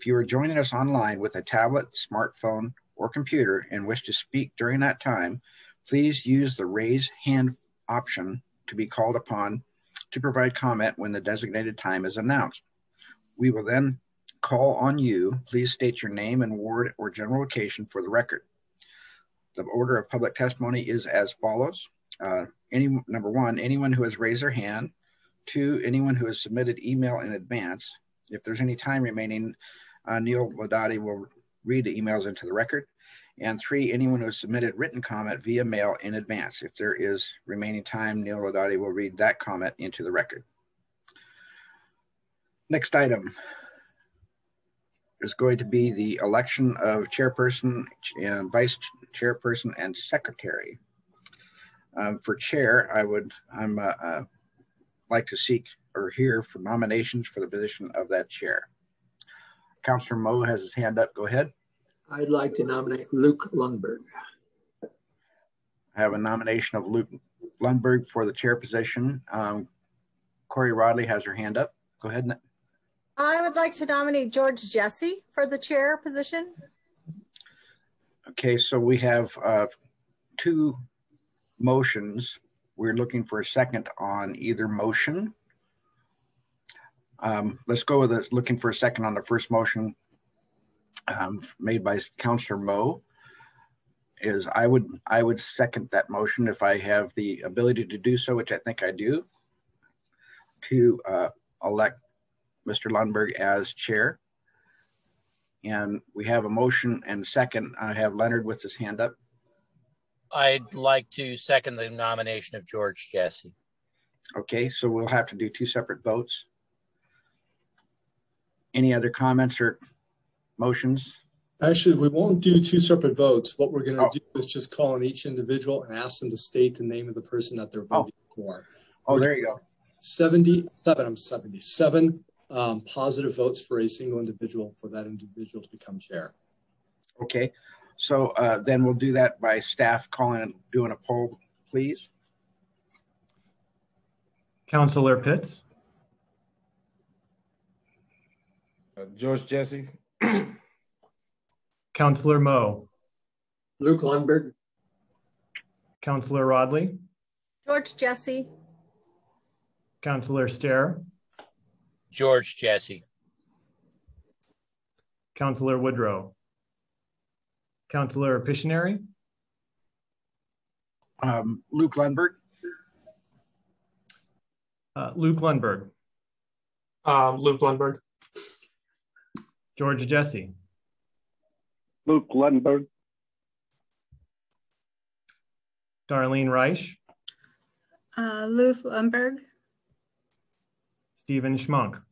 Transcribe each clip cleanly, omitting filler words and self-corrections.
If you are joining us online with a tablet, smartphone, or computer and wish to speak during that time, please use the raise hand option to be called upon to provide comment when the designated time is announced. We will then call on you. Please state your name and ward or general location for the record. The order of public testimony is as follows. Number one, anyone who has raised their hand. 2, anyone who has submitted email in advance. If there's any time remaining, Neil Ladati will read the emails into the record. And 3, anyone who has submitted written comment via mail in advance. If there is remaining time, Neil Ladati will read that comment into the record. Next item is going to be the election of chairperson and vice chairperson and secretary. For chair, I'm like to seek or hear for nominations for the position of that chair. Councillor Moe has his hand up. Go ahead. I'd like to nominate Luke Lundberg. I have a nomination of Luke Lundberg for the chair position. Corey Rodley has her hand up. Go ahead. I would like to nominate George Jesse for the chair position. Okay, so we have 2 motions. We're looking for a second on either motion. Let's go with it. Looking for a second on the first motion made by Councillor Moe. I would second that motion if I have the ability to do so, which I think I do, to elect Mr. Lundberg as chair. And we have a motion and second. I have Leonard with his hand up. I'd like to second the nomination of George Jesse. Okay, so we'll have to do 2 separate votes. Any other comments or motions? Actually, we won't do 2 separate votes. What we're going to do is just call on each individual and ask them to state the name of the person that they're voting for. There you go. 77 positive votes for a single individual for that individual to become chair. Okay, so then we'll do that by staff doing a poll, please. Councillor Pitts. George Jesse. Councillor Moe. Luke Lundberg. Councillor Rodley. George Jesse. Councillor Stair. George Jesse. Councillor Woodrow. Councillor Pictionary. Luke Lundberg. Luke Lundberg. Luke Lundberg. George Jesse. Luke Lundberg. Darlene Reich. Luke Lundberg. Stephen Schmunk.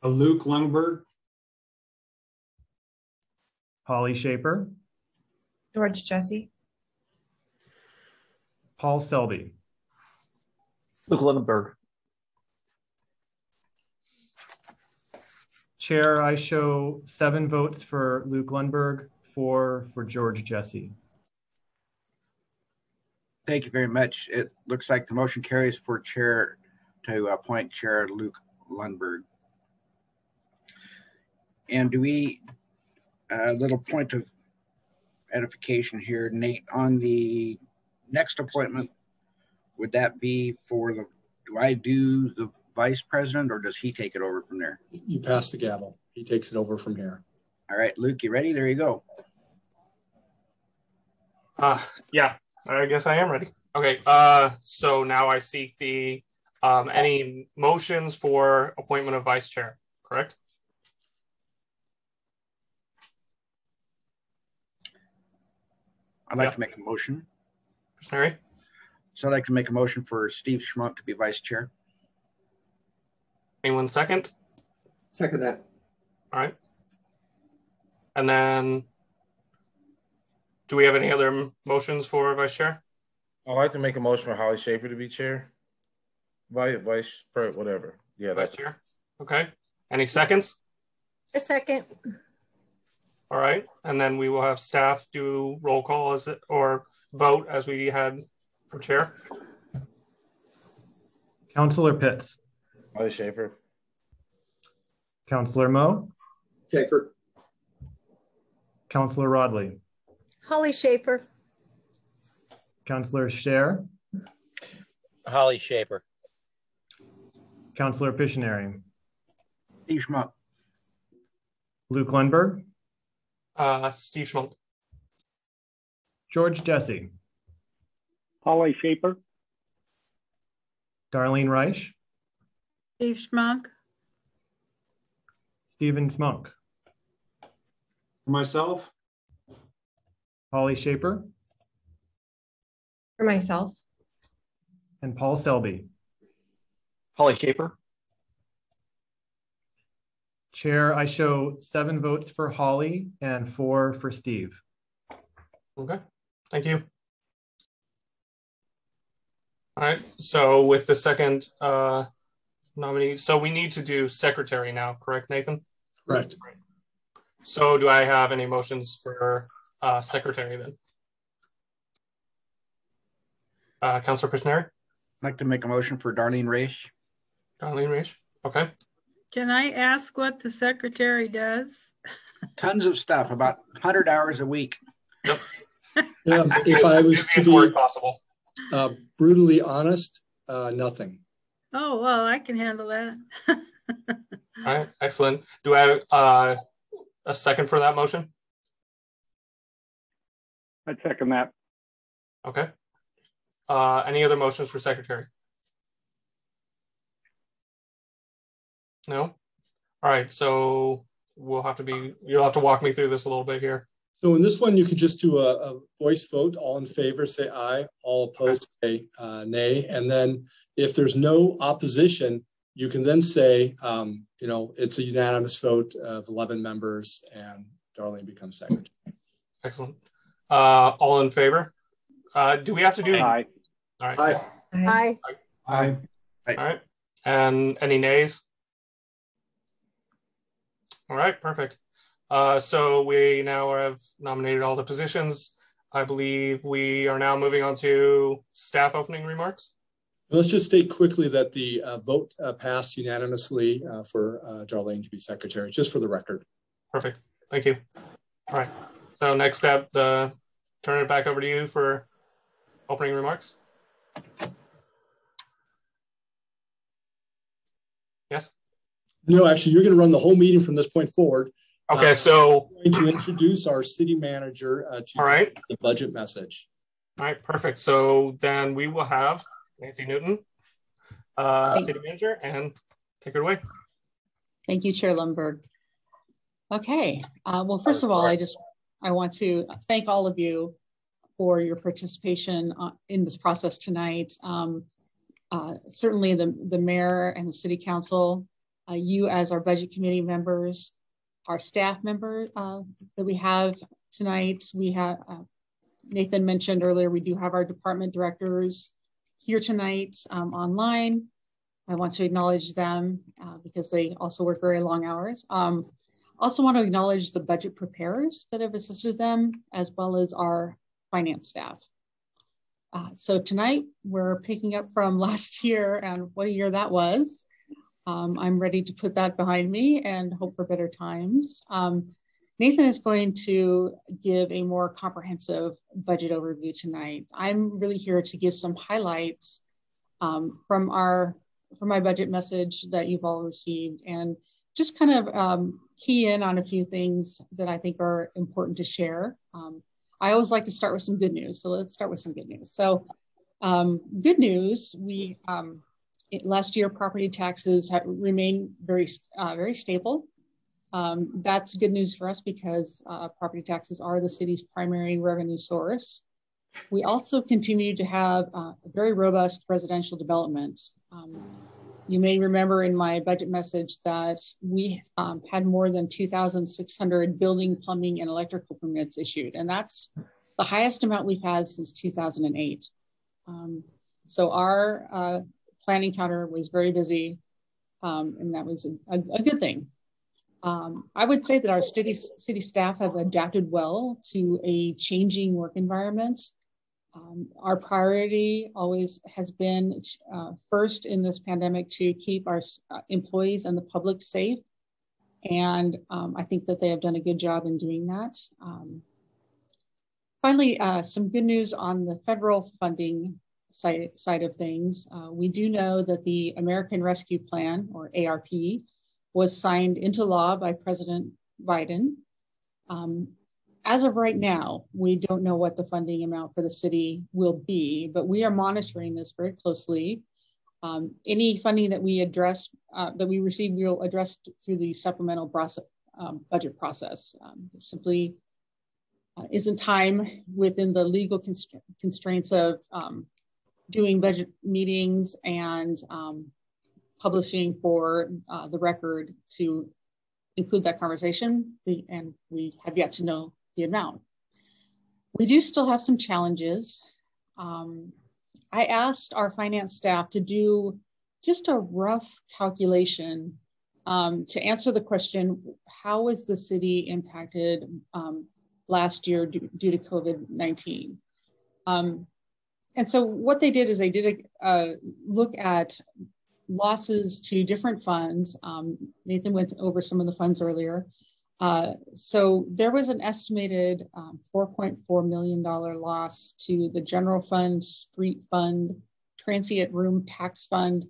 Luke Lundberg. Holly Shaper. George Jesse. Paul Selby. Luke Lundberg. Chair, I show 7 votes for Luke Lundberg, 4 for George Jesse. Thank you very much. It looks like the motion carries for chair to appoint Chair Luke Lundberg. And do we, a little point of edification here, Nate, on the next appointment, would that be for do I do the vice president or does he take it over from there? You pass the gavel. He takes it over from here. All right, Luke, you ready? There you go. Yeah, I guess I am ready. Okay, so now I seek the any motions for appointment of vice chair, correct? I'd like to make a motion. Sorry. So I'd like to make a motion for Steve Schmuck to be vice chair. Anyone second? Second that. All right. And then, do we have any other motions for vice chair? I'd like to make a motion for Holly Shaper to be chair. Vice, whatever. Yeah, vice chair. Okay. Any seconds? A second. All right. And then we will have staff do roll call or vote as we had for chair. Councillor Pitts. Holly Shaper. Councillor Moe. Schaefer. Counselor Rodley, Holly Shaper. Counselor Scher, Holly Shaper. Counselor Pictionary, Steve Schmuck. Luke Lundberg, Steve Schmuck. George Jesse, Holly Shaper, Darlene Reich, Steve Schmuck, Stephen Smunk, For myself, Holly Shaper, For myself, and Paul Selby. Holly Shaper, Chair, I show 7 votes for Holly and 4 for Steve. Okay, thank you. All right, so with the second nominee, so we need to do secretary now, correct, Nathan? Correct. So do I have any motions for secretary then? Councilor Pictionary? I'd like to make a motion for Darlene Raish. Darlene Reich, okay. can I ask what the secretary does? Tons of stuff, about 100 hours a week. Yep. Yeah, if I was to word be possible. brutally honest, nothing. Oh, well, I can handle that. All right, excellent. Do I have a second for that motion? I'd second that. Okay. Any other motions for secretary? No? All right, so you'll have to walk me through this a little bit here. So in this one, you can just do a voice vote. All in favor, say aye. All opposed, say nay. And then if there's no opposition, you can then say, it's a unanimous vote of 11 members and Darlene becomes secretary. Excellent. All in favor? Do we have to do? Aye. All right. Aye. Aye. aye. All right. And any nays? All right, perfect. So we now have nominated all the positions. I believe we are now moving on to staff opening remarks. Let's just state quickly that the vote passed unanimously for Darlene to be secretary, just for the record. Perfect. Thank you. All right. So next step, turn it back over to you for opening remarks. Yes? No, actually, you're going to run the whole meeting from this point forward. Okay, so I'm going to introduce our city manager to all right. the budget message. All right, perfect. So then we will have Nancy Newton, city manager, and take it away. Thank you, Chair Lundberg. Okay, well, first of all, I want to thank all of you for your participation in this process tonight. Certainly the mayor and the city council, you as our budget committee members, our staff member that we have tonight. We have, Nathan mentioned earlier, we do have our department directors here tonight online. I want to acknowledge them because they also work very long hours. Also want to acknowledge the budget preparers that have assisted them, as well as our finance staff. So tonight we're picking up from last year and what a year that was. I'm ready to put that behind me and hope for better times. Nathan is going to give a more comprehensive budget overview tonight. I'm really here to give some highlights from my budget message that you've all received, and just kind of key in on a few things that I think are important to share. I always like to start with some good news, so let's start with some good news. So good news, last year property taxes have remained very stable. That's good news for us because property taxes are the city's primary revenue source. We also continue to have a very robust residential development. You may remember in my budget message that we had more than 2,600 building, plumbing, and electrical permits issued, and that's the highest amount we've had since 2008. So our planning counter was very busy, and that was a good thing. I would say that our city staff have adapted well to a changing work environment. Our priority always has been first in this pandemic to keep our employees and the public safe. And I think that they have done a good job in doing that. Finally, some good news on the federal funding side of things. We do know that the American Rescue Plan, or ARP, was signed into law by President Biden. As of right now, we don't know what the funding amount for the city will be, but we are monitoring this very closely. Any funding that we receive, we'll address through the supplemental process, budget process. Simply isn't time within the legal constraints of doing budget meetings and publishing for the record to include that conversation, and we have yet to know the amount. We do still have some challenges. I asked our finance staff to do just a rough calculation to answer the question, how was the city impacted last year due to COVID-19? And so what they did is they did a look at losses to different funds. Nathan went over some of the funds earlier. So there was an estimated $4.4 million loss to the general fund, street fund, transient room tax fund,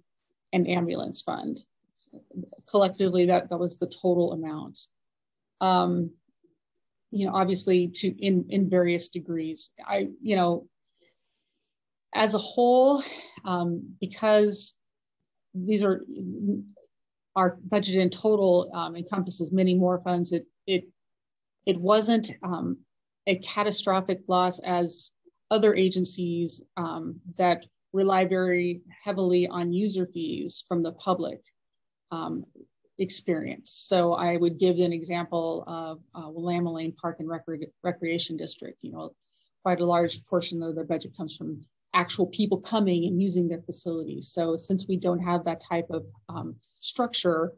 and ambulance fund. Collectively, that was the total amount. Obviously in various degrees. As a whole, because these are our budget in total encompasses many more funds. It wasn't a catastrophic loss as other agencies that rely very heavily on user fees from the public experience. So I would give an example of Willamette Lane Park and Recreation District. Quite a large portion of their budget comes from actual people coming and using their facilities. So since we don't have that type of structure,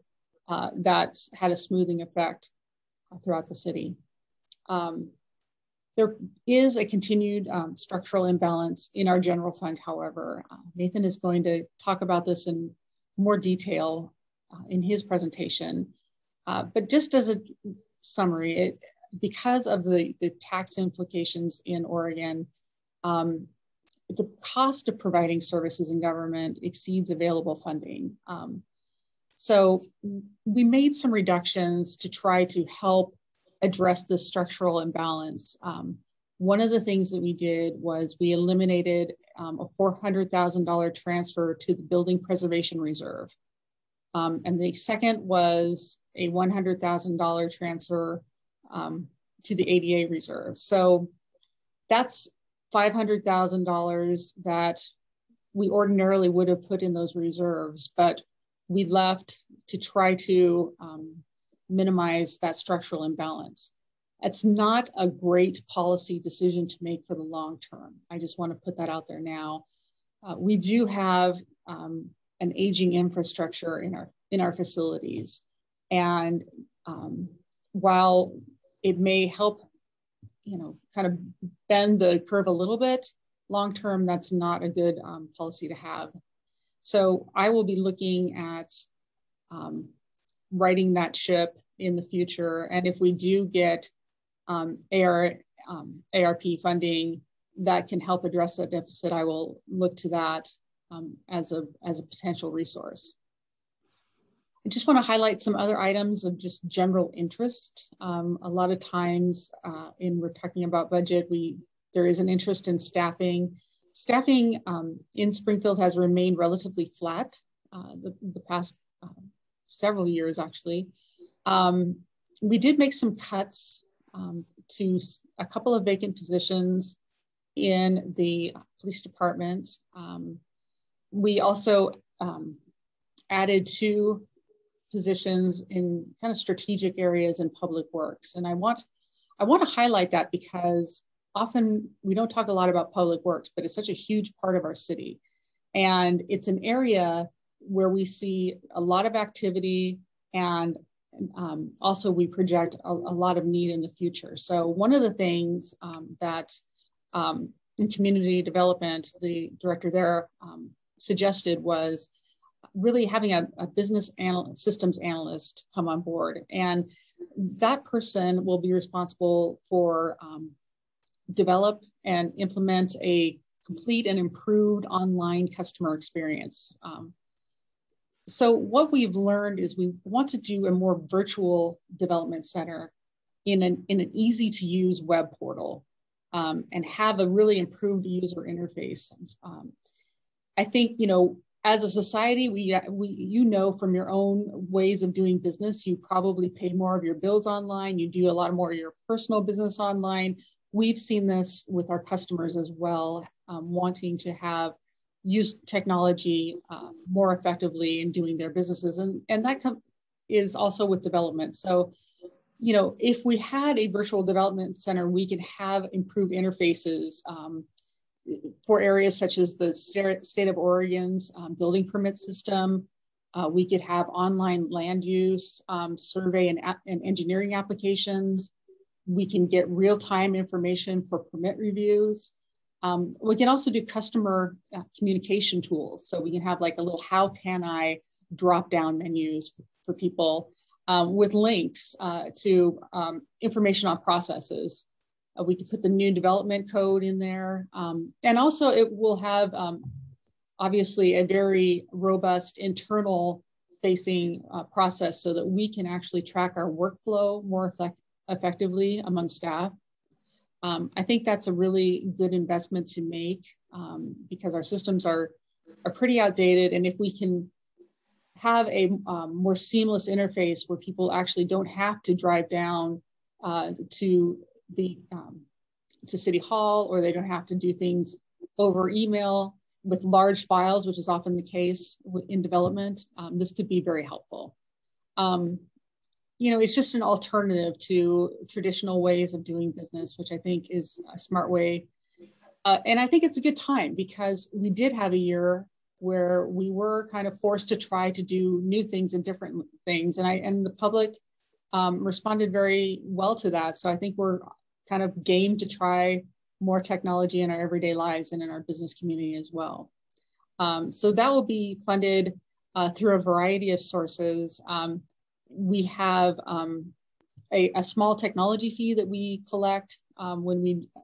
that had a smoothing effect throughout the city. There is a continued structural imbalance in our general fund, however. Nathan is going to talk about this in more detail in his presentation. But just as a summary, because of the tax implications in Oregon, the cost of providing services in government exceeds available funding. So we made some reductions to try to help address the structural imbalance. One of the things that we did was we eliminated a $400,000 transfer to the Building Preservation Reserve. And the second was a $100,000 transfer to the ADA Reserve. So that's $500,000 that we ordinarily would have put in those reserves, but we left to try to minimize that structural imbalance. It's not a great policy decision to make for the long term. I just want to put that out there now. We do have an aging infrastructure in our facilities, and while it may help, kind of bend the curve a little bit, long term, that's not a good policy to have. So I will be looking at righting that ship in the future. And if we do get ARP funding that can help address that deficit, I will look to that as a potential resource. I just want to highlight some other items of just general interest. A lot of times when we're talking about budget, there is an interest in staffing. Staffing in Springfield has remained relatively flat the past several years, actually. We did make some cuts to a couple of vacant positions in the police department. We also added 2 positions in kind of strategic areas in public works. And I want to highlight that because often we don't talk a lot about public works, but it's such a huge part of our city. And it's an area where we see a lot of activity, and also we project a lot of need in the future. So one of the things that in community development, the director there suggested was really having a business systems analyst come on board. And that person will be responsible for develop and implement a complete and improved online customer experience. So what we've learned is we want to do a more virtual development center in an easy to use web portal, and have a really improved user interface. I think, you know, as a society, you know, from your own ways of doing business, you probably pay more of your bills online. You do a lot more of your personal business online. We've seen this with our customers as well, wanting to use technology more effectively in doing their businesses. And that is also with development. So, you know, if we had a virtual development center, we could have improved interfaces for areas such as the state of Oregon's building permit system. We could have online land use, survey and engineering applications. We can get real-time information for permit reviews. We can also do customer communication tools. So we can have like a little how can I drop-down menus for people with links to information on processes. We can put the new development code in there. And also it will have obviously a very robust internal facing process so that we can actually track our workflow more effectively among staff. I think that's a really good investment to make because our systems are pretty outdated. And if we can have a more seamless interface where people actually don't have to drive down to City Hall, or they don't have to do things over email with large files, which is often the case in development, this could be very helpful. You know, it's just an alternative to traditional ways of doing business, which I think is a smart way. And I think it's a good time because we did have a year where we were kind of forced to try to do new things and different things. And the public responded very well to that. So I think we're kind of game to try more technology in our everyday lives and in our business community as well. So that will be funded through a variety of sources. We have a small technology fee that we collect when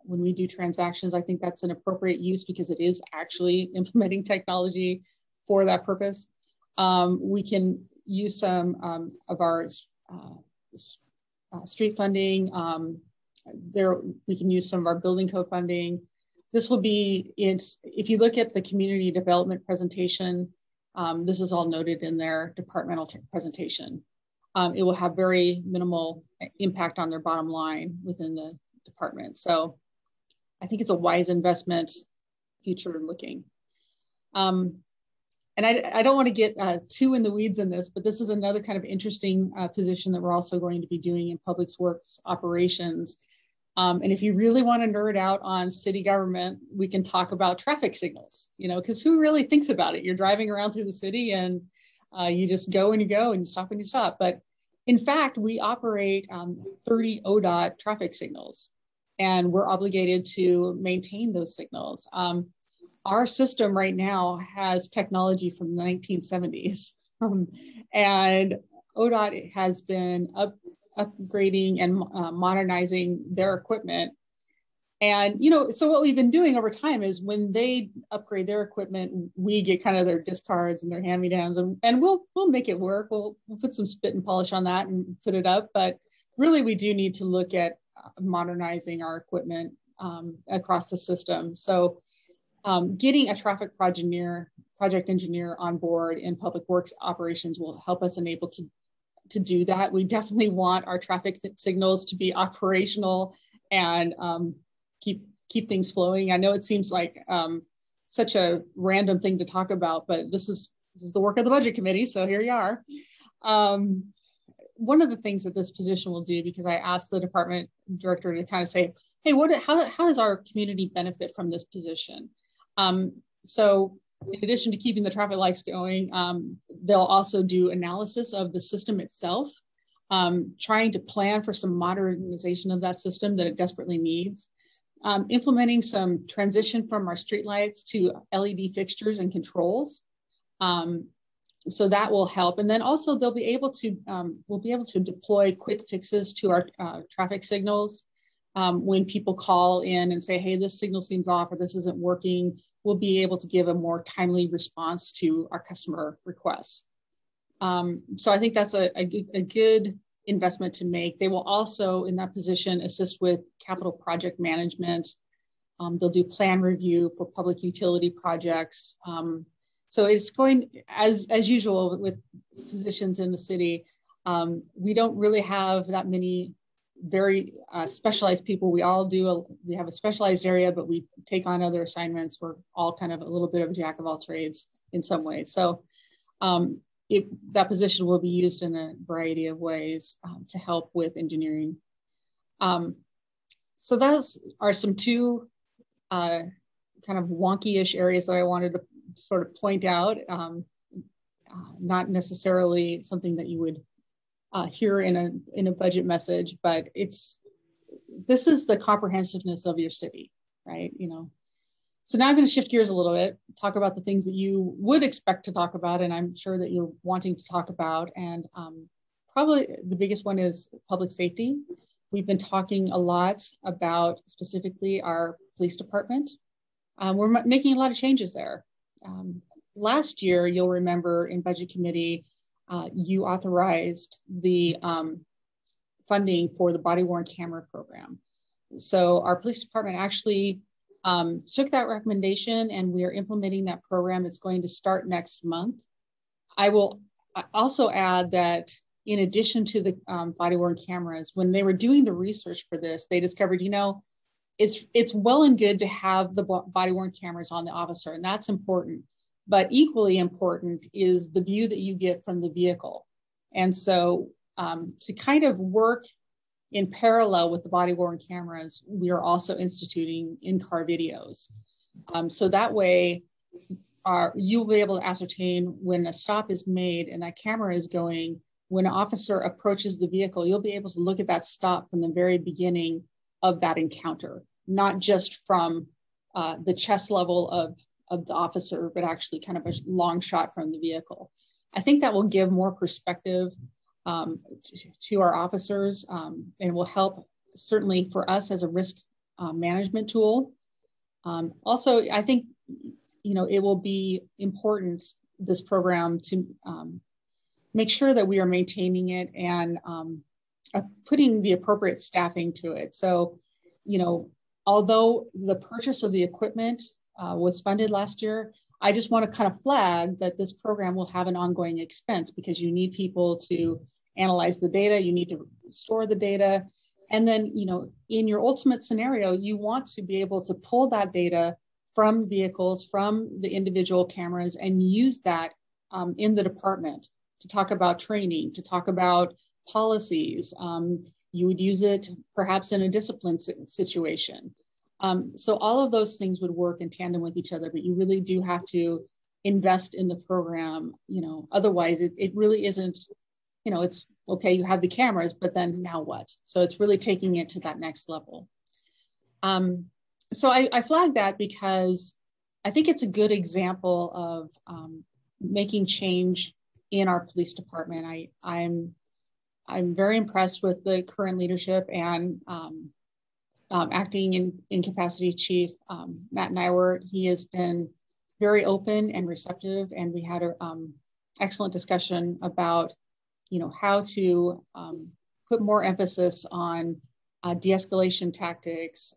we do transactions. I think that's an appropriate use because it is actually implementing technology for that purpose. We can use some of our street funding. We can use some of our building code funding. This will be, if you look at the community development presentation, this is all noted in their departmental presentation. It will have very minimal impact on their bottom line within the department. So I think it's a wise investment, future looking. And I don't want to get too in the weeds in this, but this is another kind of interesting position that we're also going to be doing in public works operations. And if you really want to nerd out on city government, we can talk about traffic signals, you know, because who really thinks about it? You're driving around through the city and you just go and you go and you stop when you stop. But in fact, we operate 30 ODOT traffic signals, and we're obligated to maintain those signals. Our system right now has technology from the 1970s, and ODOT has been upgrading and modernizing their equipment. And, you know, so what we've been doing over time is when they upgrade their equipment, we get kind of their discards and their hand-me-downs, and we'll make it work. We'll put some spit and polish on that and put it up. But really, we do need to look at modernizing our equipment across the system. So getting a traffic project engineer on board in public works operations will help us enable to do that. We definitely want our traffic signals to be operational and keep things flowing. I know it seems like such a random thing to talk about, but this is the work of the budget committee. So here you are. One of the things that this position will do, because I asked the department director to kind of say, hey, how does our community benefit from this position? So in addition to keeping the traffic lights going, they'll also do analysis of the system itself, trying to plan for some modernization of that system that it desperately needs, implementing some transition from our streetlights to LED fixtures and controls, So that will help. And then also they'll be able to, we'll be able to deploy quick fixes to our traffic signals. When people call in and say, hey, this signal seems off or this isn't working, we'll be able to give a more timely response to our customer requests. So I think that's a good investment to make. They will also, in that position, assist with capital project management. They'll do plan review for public utility projects. So it's going, as usual with positions in the city, we don't really have that many very specialized people. We all do, we have a specialized area, but we take on other assignments. We're all kind of a little bit of a jack of all trades in some ways. So that position will be used in a variety of ways to help with engineering. So those are some two kind of wonky-ish areas that I wanted to sort of point out, not necessarily something that you would hear in a budget message, but this is the comprehensiveness of your city, right? You know. So now I'm going to shift gears a little bit, talk about the things that you would expect to talk about, and I'm sure that you're wanting to talk about. And probably the biggest one is public safety. We've been talking a lot about specifically our police department. We're making a lot of changes there. Last year, you'll remember in budget committee, you authorized the funding for the body-worn camera program. So our police department actually took that recommendation and we are implementing that program. It's going to start next month. I will also add that in addition to the body-worn cameras, when they were doing the research for this, they discovered, you know, it's well and good to have the body-worn cameras on the officer, and that's important. But equally important is the view that you get from the vehicle. And so to kind of work in parallel with the body-worn cameras, we are also instituting in-car videos. So that way, you'll be able to ascertain when a stop is made and that camera is going, when an officer approaches the vehicle, you'll be able to look at that stop from the very beginning of that encounter, not just from the chest level of the officer, but actually kind of a long shot from the vehicle. I think that will give more perspective to our officers and will help certainly for us as a risk management tool. Also, I think, you know, it will be important, this program, to make sure that we are maintaining it and putting the appropriate staffing to it. So, you know, although the purchase of the equipment was funded last year, I just want to kind of flag that this program will have an ongoing expense because you need people to analyze the data, you need to store the data. And then, you know, in your ultimate scenario, you want to be able to pull that data from vehicles, from the individual cameras, and use that in the department to talk about training, to talk about policies. You would use it perhaps in a discipline situation. So all of those things would work in tandem with each other, but you really do have to invest in the program, you know, otherwise it really isn't, you know, it's okay, you have the cameras, but then now what? So it's really taking it to that next level. So I flagged that because I think it's a good example of making change in our police department. I'm very impressed with the current leadership and acting incapacity chief, Matt Nywer. He has been very open and receptive, and we had an excellent discussion about, you know, how to put more emphasis on de-escalation tactics.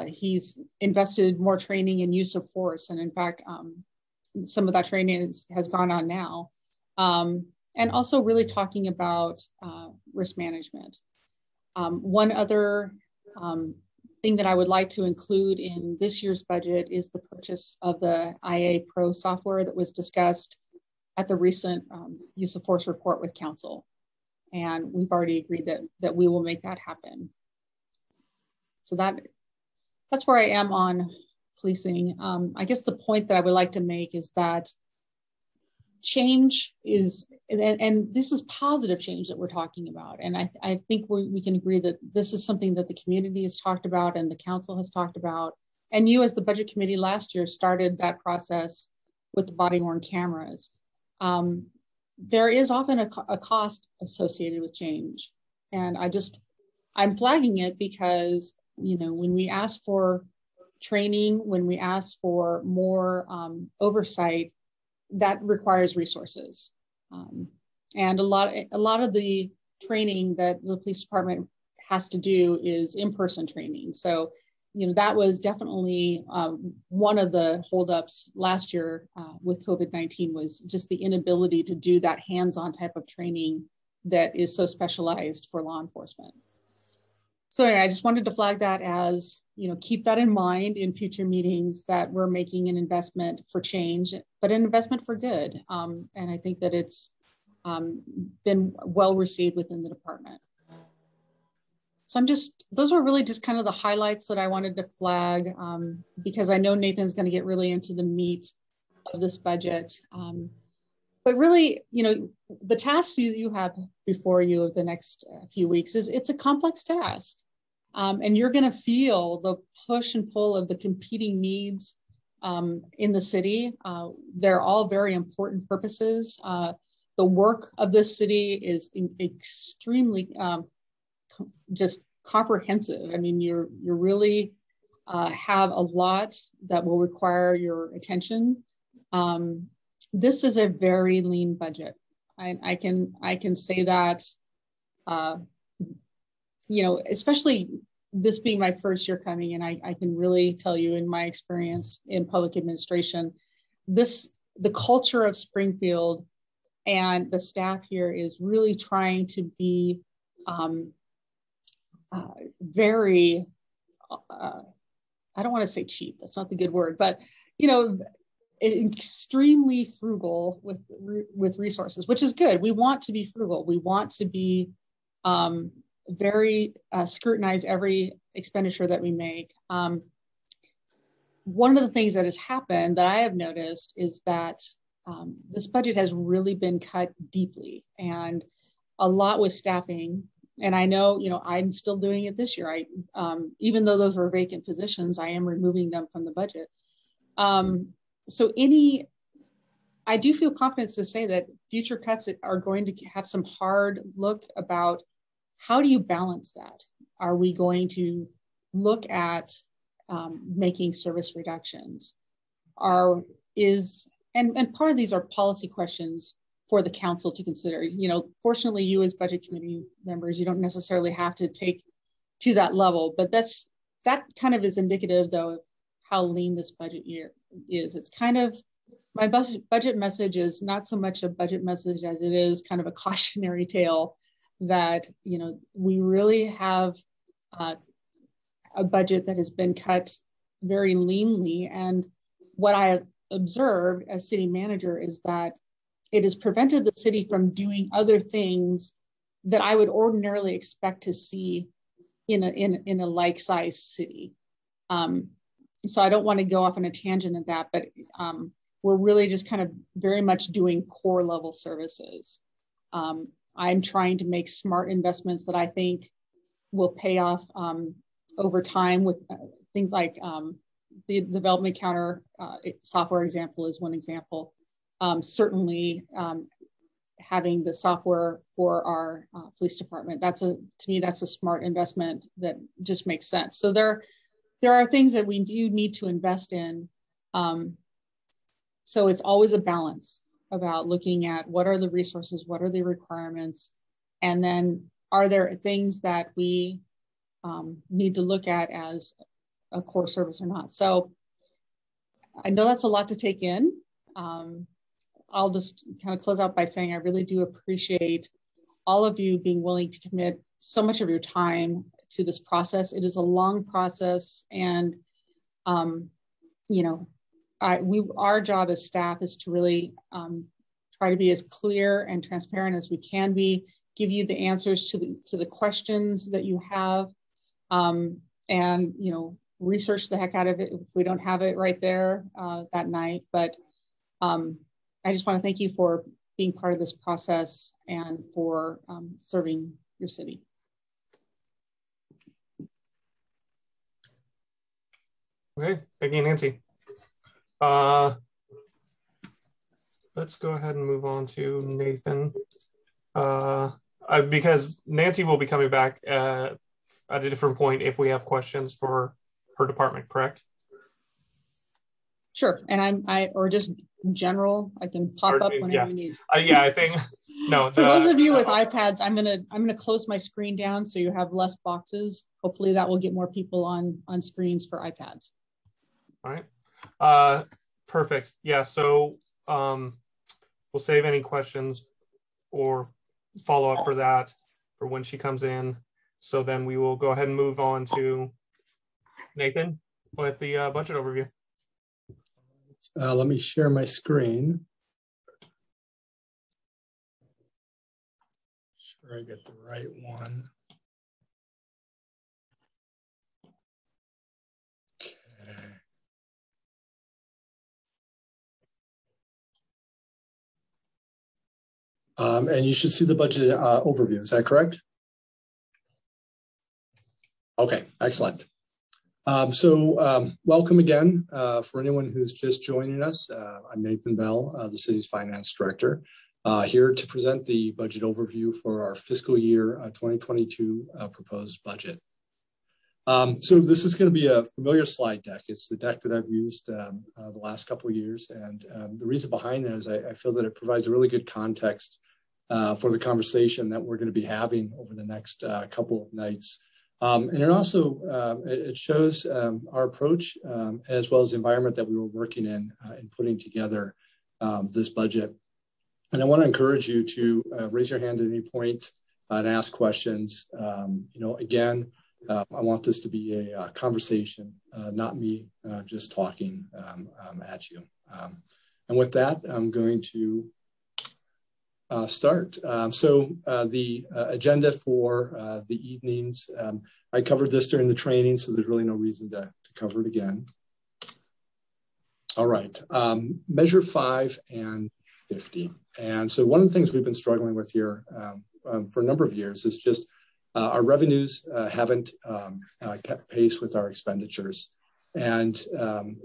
He's invested more training in use of force, and in fact, some of that training has gone on now, and also really talking about risk management. One other thing that I would like to include in this year's budget is the purchase of the IA Pro software that was discussed at the recent use of force report with council. And we've already agreed that we will make that happen. So that's where I am on policing. I guess the point that I would like to make is that change is, and this is positive change that we're talking about. And I think we can agree that this is something that the community has talked about and the council has talked about. And you as the budget committee last year started that process with the body-worn cameras. there is often a cost associated with change. And I'm flagging it because, you know, when we ask for training, when we ask for more oversight, that requires resources. And a lot of the training that the police department has to do is in-person training. So, you know, that was definitely one of the holdups last year with COVID-19 was just the inability to do that hands-on type of training that is so specialized for law enforcement. So anyway, I just wanted to flag that as, you know, keep that in mind in future meetings that we're making an investment for change, but an investment for good. And I think that it's been well received within the department. So those are really just kind of the highlights that I wanted to flag because I know Nathan's going to get really into the meat of this budget. But really, you know, the tasks you have before you of the next few weeks it's a complex task. And you're going to feel the push and pull of the competing needs in the city. They're all very important purposes. The work of this city is extremely just comprehensive. I mean, you're really have a lot that will require your attention. This is a very lean budget. I can say that, you know, especially this being my first year coming, and I can really tell you in my experience in public administration, the culture of Springfield and the staff here is really trying to be very, I don't want to say cheap, that's not the good word, but, you know, extremely frugal with resources, which is good. We want to be frugal. We want to be very scrutinize every expenditure that we make. One of the things that has happened that I have noticed is that this budget has really been cut deeply and a lot with staffing. And I know, you know, I'm still doing it this year. Even though those were vacant positions, I am removing them from the budget. So I do feel confident to say that future cuts are going to have some hard look about how do you balance that? Are we going to look at making service reductions? And part of these are policy questions for the council to consider. You know, fortunately, you as budget committee members, you don't necessarily have to take to that level, but that kind of is indicative though of how lean this budget year is. It's kind of, my budget message is not so much a budget message as it is kind of a cautionary tale that, you know, we really have a budget that has been cut very leanly. And what I have observed as city manager is that it has prevented the city from doing other things that I would ordinarily expect to see in a like-sized city. So I don't want to go off on a tangent of that, but we're really just kind of very much doing core level services. I'm trying to make smart investments that I think will pay off over time with things like the development counter software example is one example. Certainly having the software for our police department, to me, that's a smart investment that just makes sense. So there are things that we do need to invest in. So it's always a balance about looking at what are the resources, what are the requirements, and then are there things that we need to look at as a core service or not. So I know that's a lot to take in. I'll just kind of close out by saying I really do appreciate all of you being willing to commit so much of your time to this process. It is a long process, and you know, our job as staff is to really try to be as clear and transparent as we can be, give you the answers to the questions that you have, and you know, research the heck out of it if we don't have it right there that night. But I just want to thank you for being part of this process and for serving your city. Okay, thank you, Nancy. let's go ahead and move on to Nathan. Because Nancy will be coming back at a different point if we have questions for her department, correct? Sure, and or just general, I can pop up whenever you need. Yeah, I think no. For those of you with iPads, I'm gonna close my screen down so you have less boxes. Hopefully, that will get more people on screens for iPads. All right, perfect. Yeah, so we'll save any questions or follow up for that for when she comes in. So then we will go ahead and move on to Nathan with the budget overview. Let me share my screen. Sure I get the right one. Okay. And you should see the budget overview. Is that correct? Okay, excellent. Welcome again for anyone who's just joining us. I'm Nathan Bell, the city's finance director, here to present the budget overview for our fiscal year 2022 proposed budget. So this is going to be a familiar slide deck. It's the deck that I've used the last couple of years. And the reason behind that is I feel that it provides a really good context for the conversation that we're going to be having over the next couple of nights. And it also it shows our approach as well as the environment that we were working in putting together this budget. And I want to encourage you to raise your hand at any point and ask questions. Again, I want this to be a conversation, not me just talking at you. And with that, I'm going to start. The agenda for the evenings, I covered this during the training, so there's really no reason to cover it again. All right, measure 5 and 50. And so one of the things we've been struggling with here for a number of years is just our revenues haven't kept pace with our expenditures. And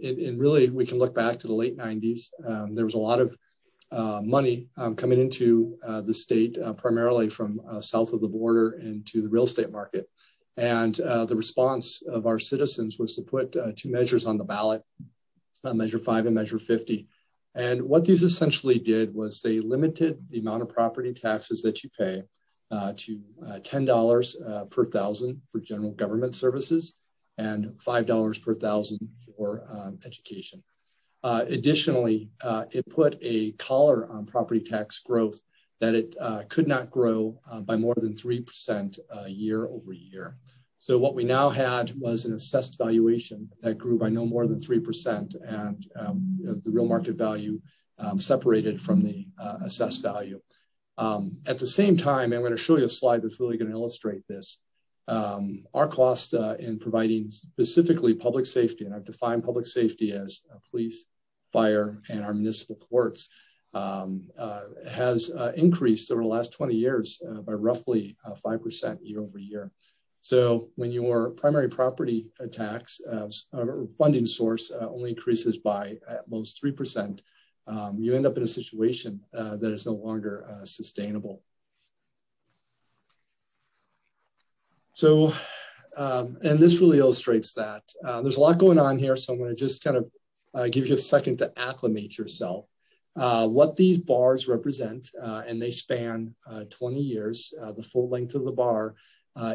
really, we can look back to the late 90s. There was a lot of money coming into the state, primarily from south of the border into the real estate market. And the response of our citizens was to put 2 measures on the ballot, measure 5 and measure 50. And what these essentially did was they limited the amount of property taxes that you pay to $10 per thousand for general government services and $5 per thousand for education. Additionally, it put a collar on property tax growth that it could not grow by more than 3% year over year. So what we now had was an assessed valuation that grew by no more than 3%, and the real market value separated from the assessed value. At the same time, I'm going to show you a slide that's really going to illustrate this. Our cost in providing specifically public safety, and I've defined public safety as police, fire, and our municipal courts, has increased over the last 20 years by roughly 5% year over year. So when your primary property tax funding source only increases by at most 3%, you end up in a situation that is no longer sustainable. So, and this really illustrates that. There's a lot going on here, so I'm going to just kind of give you a second to acclimate yourself. What these bars represent, and they span 20 years, the full length of the bar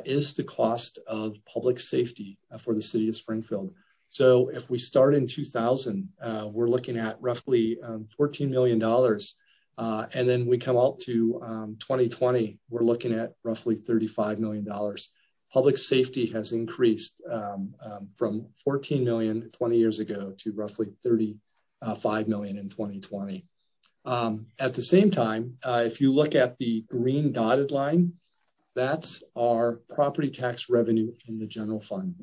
is the cost of public safety for the city of Springfield. So if we start in 2000, we're looking at roughly $14 million. And then we come out to 2020, we're looking at roughly $35 million. Public safety has increased from 14 million 20 years ago to roughly 35 million in 2020. At the same time, if you look at the green dotted line, that's our property tax revenue in the general fund.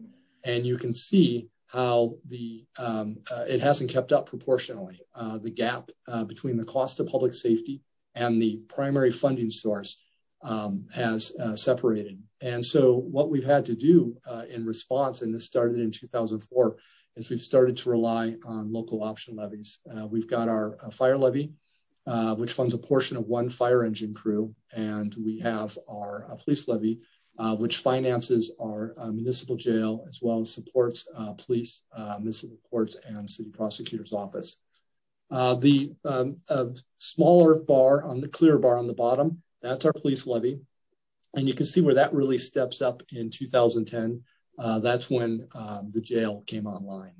And you can see how it hasn't kept up proportionally. The gap between the cost of public safety and the primary funding source has separated. And so what we've had to do in response, and this started in 2004, is we've started to rely on local option levies. We've got our fire levy which funds a portion of one fire engine crew. And we have our police levy, which finances our municipal jail as well as supports police, municipal courts, and city prosecutor's office. The smaller bar on the clear bar on the bottom, that's our police levy. And you can see where that really steps up in 2010. That's when the jail came online.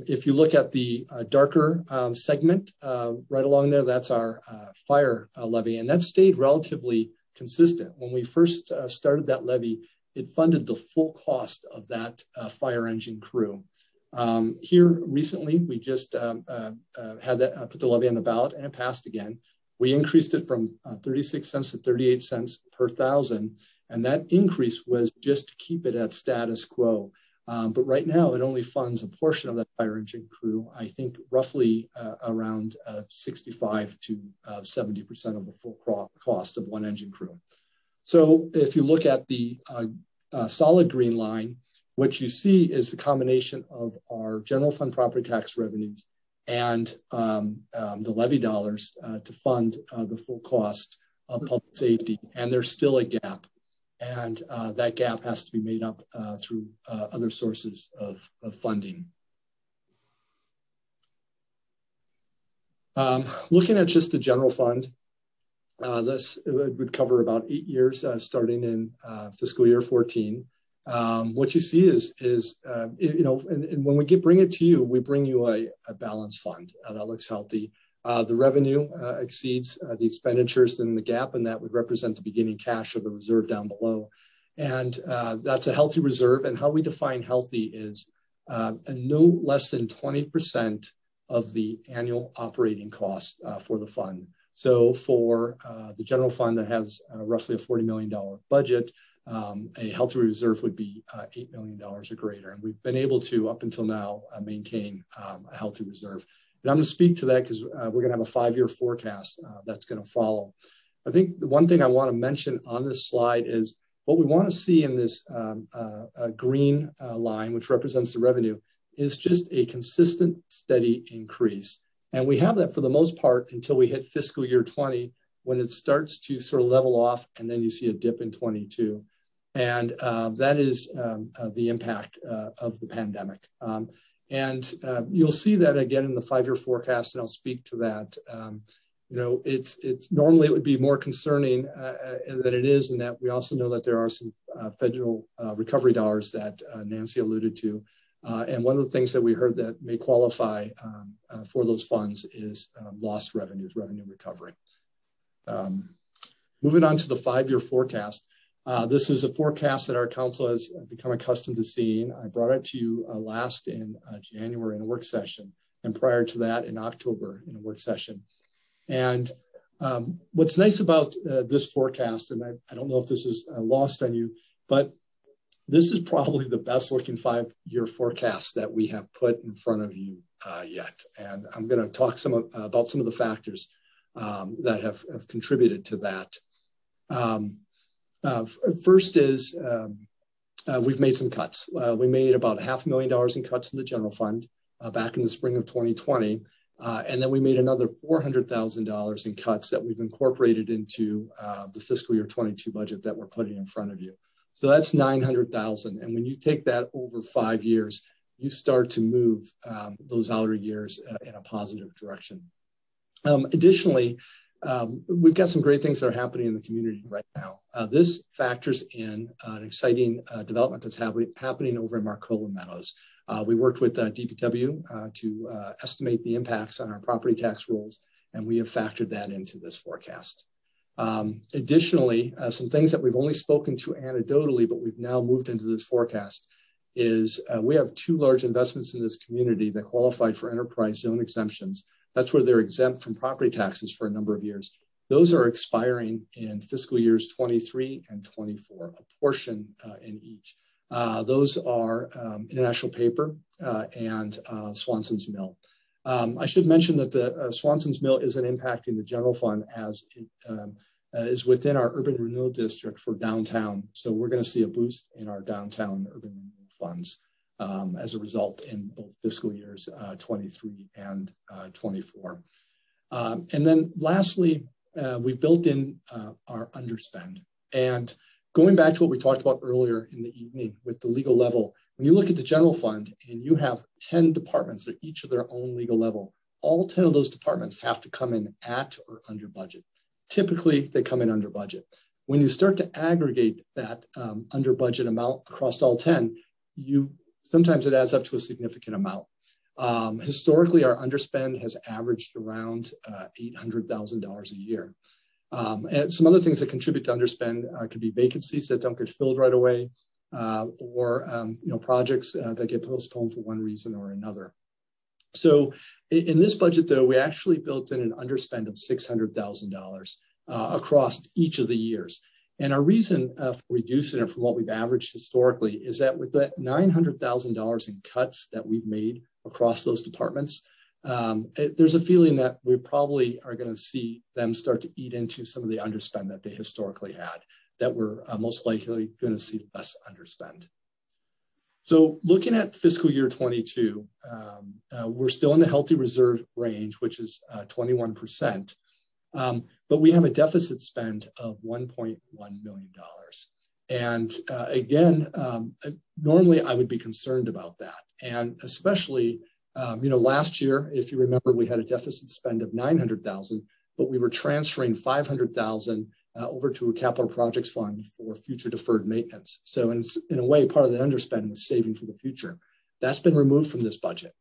If you look at the darker segment right along there, that's our fire levy, and that stayed relatively consistent. When we first started that levy, it funded the full cost of that fire engine crew. Here recently, we just had that put the levy on the ballot, and it passed again. We increased it from 36 cents to 38 cents per thousand, and that increase was just to keep it at status quo. But right now, it only funds a portion of that fire engine crew, I think roughly around 65 to 70% of the full cost of one engine crew. So if you look at the solid green line, what you see is the combination of our general fund property tax revenues and the levy dollars to fund the full cost of public safety. And there's still a gap. And that gap has to be made up through other sources of funding. Looking at just the general fund, this would cover about 8 years, starting in fiscal year 14. What you see is you know, and when we bring it to you, we bring you a balanced fund that looks healthy. The revenue exceeds the expenditures, and the gap in that would represent the beginning cash or the reserve down below. And that's a healthy reserve. And how we define healthy is no less than 20% of the annual operating costs for the fund. So for the general fund that has roughly a $40 million budget, a healthy reserve would be $8 million or greater. And we've been able to, up until now, maintain a healthy reserve. And I'm going to speak to that because we're going to have a 5-year forecast that's going to follow. I think the one thing I want to mention on this slide is what we want to see in this green line, which represents the revenue, is just a consistent, steady increase. And we have that for the most part until we hit fiscal year 20, when it starts to sort of level off, and then you see a dip in 22. And that is the impact of the pandemic. And you'll see that again in the 5-year forecast, and I'll speak to that. You know, it's normally it would be more concerning than it is, in that we also know that there are some federal recovery dollars that Nancy alluded to. And one of the things that we heard that may qualify for those funds is lost revenues, revenue recovery. Moving on to the 5-year forecast. This is a forecast that our council has become accustomed to seeing. I brought it to you last in January in a work session, and prior to that in October in a work session. And what's nice about this forecast, and I don't know if this is lost on you, but this is probably the best looking 5-year forecast that we have put in front of you yet. And I'm going to talk about some of the factors that have contributed to that. First is we've made some cuts. We made about $500,000 in cuts in the general fund back in the spring of 2020. And then we made another $400,000 in cuts that we've incorporated into the fiscal year 22 budget that we're putting in front of you. So that's $900,000. And when you take that over 5 years, you start to move those outer years in a positive direction. Additionally, we've got some great things that are happening in the community right now. This factors in an exciting development that's happening over in Marcola Meadows. We worked with DPW to estimate the impacts on our property tax rolls, and we have factored that into this forecast. Additionally, some things that we've only spoken to anecdotally, but we've now moved into this forecast is we have 2 large investments in this community that qualified for enterprise zone exemptions. That's where they're exempt from property taxes for a number of years. Those are expiring in fiscal years 23 and 24, a portion in each. Those are International Paper and Swanson's Mill. I should mention that the Swanson's Mill isn't impacting the general fund, as it is within our urban renewal district for downtown. So we're going to see a boost in our downtown urban renewal funds as a result in both fiscal years 23 and 24. And then lastly, we've built in our underspend. And going back to what we talked about earlier in the evening with the legal level, when you look at the general fund and you have 10 departments that each of their own legal level, all 10 of those departments have to come in at or under budget. Typically, they come in under budget. When you start to aggregate that under budget amount across all 10, sometimes it adds up to a significant amount. Historically, our underspend has averaged around $800,000 a year. And some other things that contribute to underspend could be vacancies that don't get filled right away, or projects that get postponed for one reason or another. So in this budget, though, we actually built in an underspend of $600,000 across each of the years. And our reason for reducing it from what we've averaged historically is that with the $900,000 in cuts that we've made across those departments, there's a feeling that we probably are going to see them start to eat into some of the underspend that they historically had, that we're most likely going to see less underspend. So looking at fiscal year 22, we're still in the healthy reserve range, which is 21%, but we have a deficit spend of $1.1 million. And again, normally I would be concerned about that. And especially, last year, if you remember, we had a deficit spend of $900,000, but we were transferring $500,000 over to a capital projects fund for future deferred maintenance. So in a way, part of the underspend was saving for the future. That's been removed from this budget.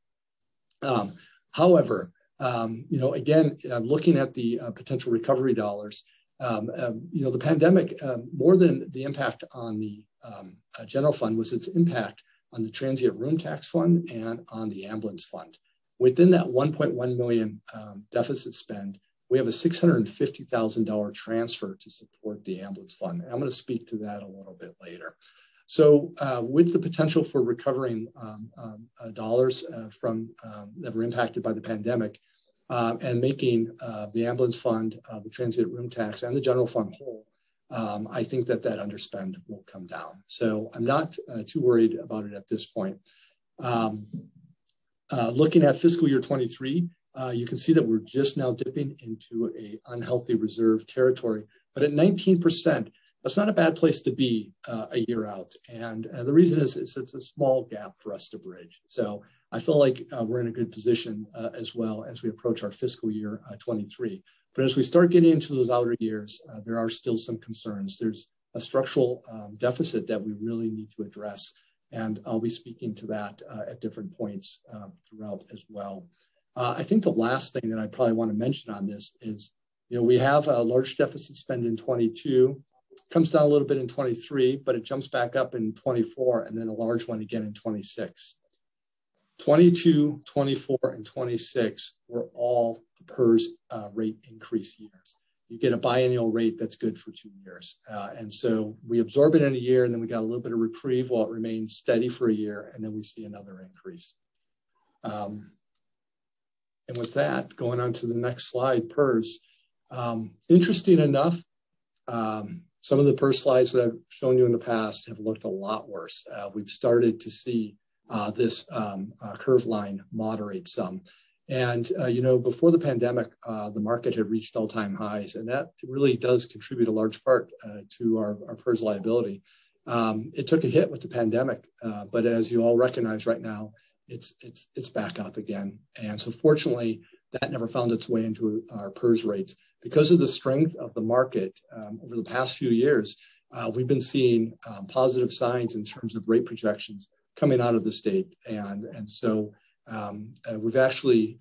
However, again, looking at the potential recovery dollars, the pandemic, more than the impact on the general fund, was its impact on the transient room tax fund and on the ambulance fund. Within that 1.1 million deficit spend, we have a $650,000 transfer to support the ambulance fund. And I'm going to speak to that a little bit later. So with the potential for recovering dollars from that were impacted by the pandemic, and making the ambulance fund, the transient room tax, and the general fund whole, I think that underspend will come down. So I'm not too worried about it at this point. Looking at fiscal year 23, you can see that we're just now dipping into a unhealthy reserve territory, but at 19%, that's not a bad place to be a year out. And the reason is it's a small gap for us to bridge. So I feel like we're in a good position as well as we approach our fiscal year 23. But as we start getting into those outer years, there are still some concerns. There's a structural deficit that we really need to address. And I'll be speaking to that at different points throughout as well. I think the last thing that I probably want to mention on this is, we have a large deficit spend in 22, comes down a little bit in 23, but it jumps back up in 24, and then a large one again in 26. 22, 24, and 26 were all PERS rate increase years. You get a biennial rate that's good for 2 years. And so we absorb it in a year, and then we got a little bit of reprieve while it remains steady for a year, and then we see another increase. And with that, going on to the next slide, PERS. Interesting enough, some of the PERS slides that I've shown you in the past have looked a lot worse. We've started to see this curve line moderate some. And, before the pandemic, the market had reached all-time highs, and that really does contribute a large part to our PERS liability. It took a hit with the pandemic, but as you all recognize right now, it's back up again. And so fortunately, that never found its way into our PERS rates. Because of the strength of the market over the past few years, we've been seeing positive signs in terms of rate projections coming out of the state. And so we've actually,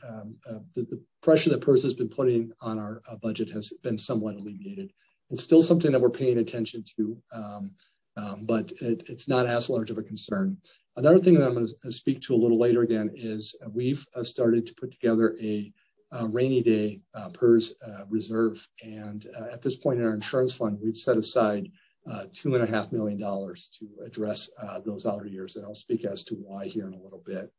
the pressure that PERS has been putting on our budget has been somewhat alleviated. It's still something that we're paying attention to, but it's not as large of a concern. Another thing that I'm going to speak to a little later again is we've started to put together a rainy day PERS reserve. And at this point in our insurance fund, we've set aside $2.5 million to address those outer years. And I'll speak as to why here in a little bit.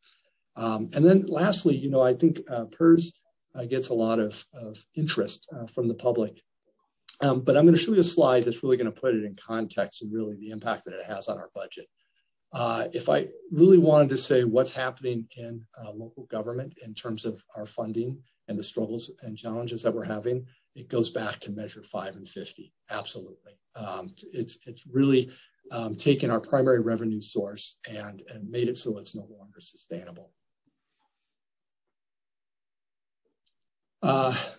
And then lastly, I think PERS gets a lot of interest from the public. But I'm going to show you a slide that's really going to put it in context and really the impact that it has on our budget. If I really wanted to say what's happening in local government in terms of our funding and the struggles and challenges that we're having, it goes back to measure 5 and 50. Absolutely. It's really taken our primary revenue source and made it so it's no longer sustainable.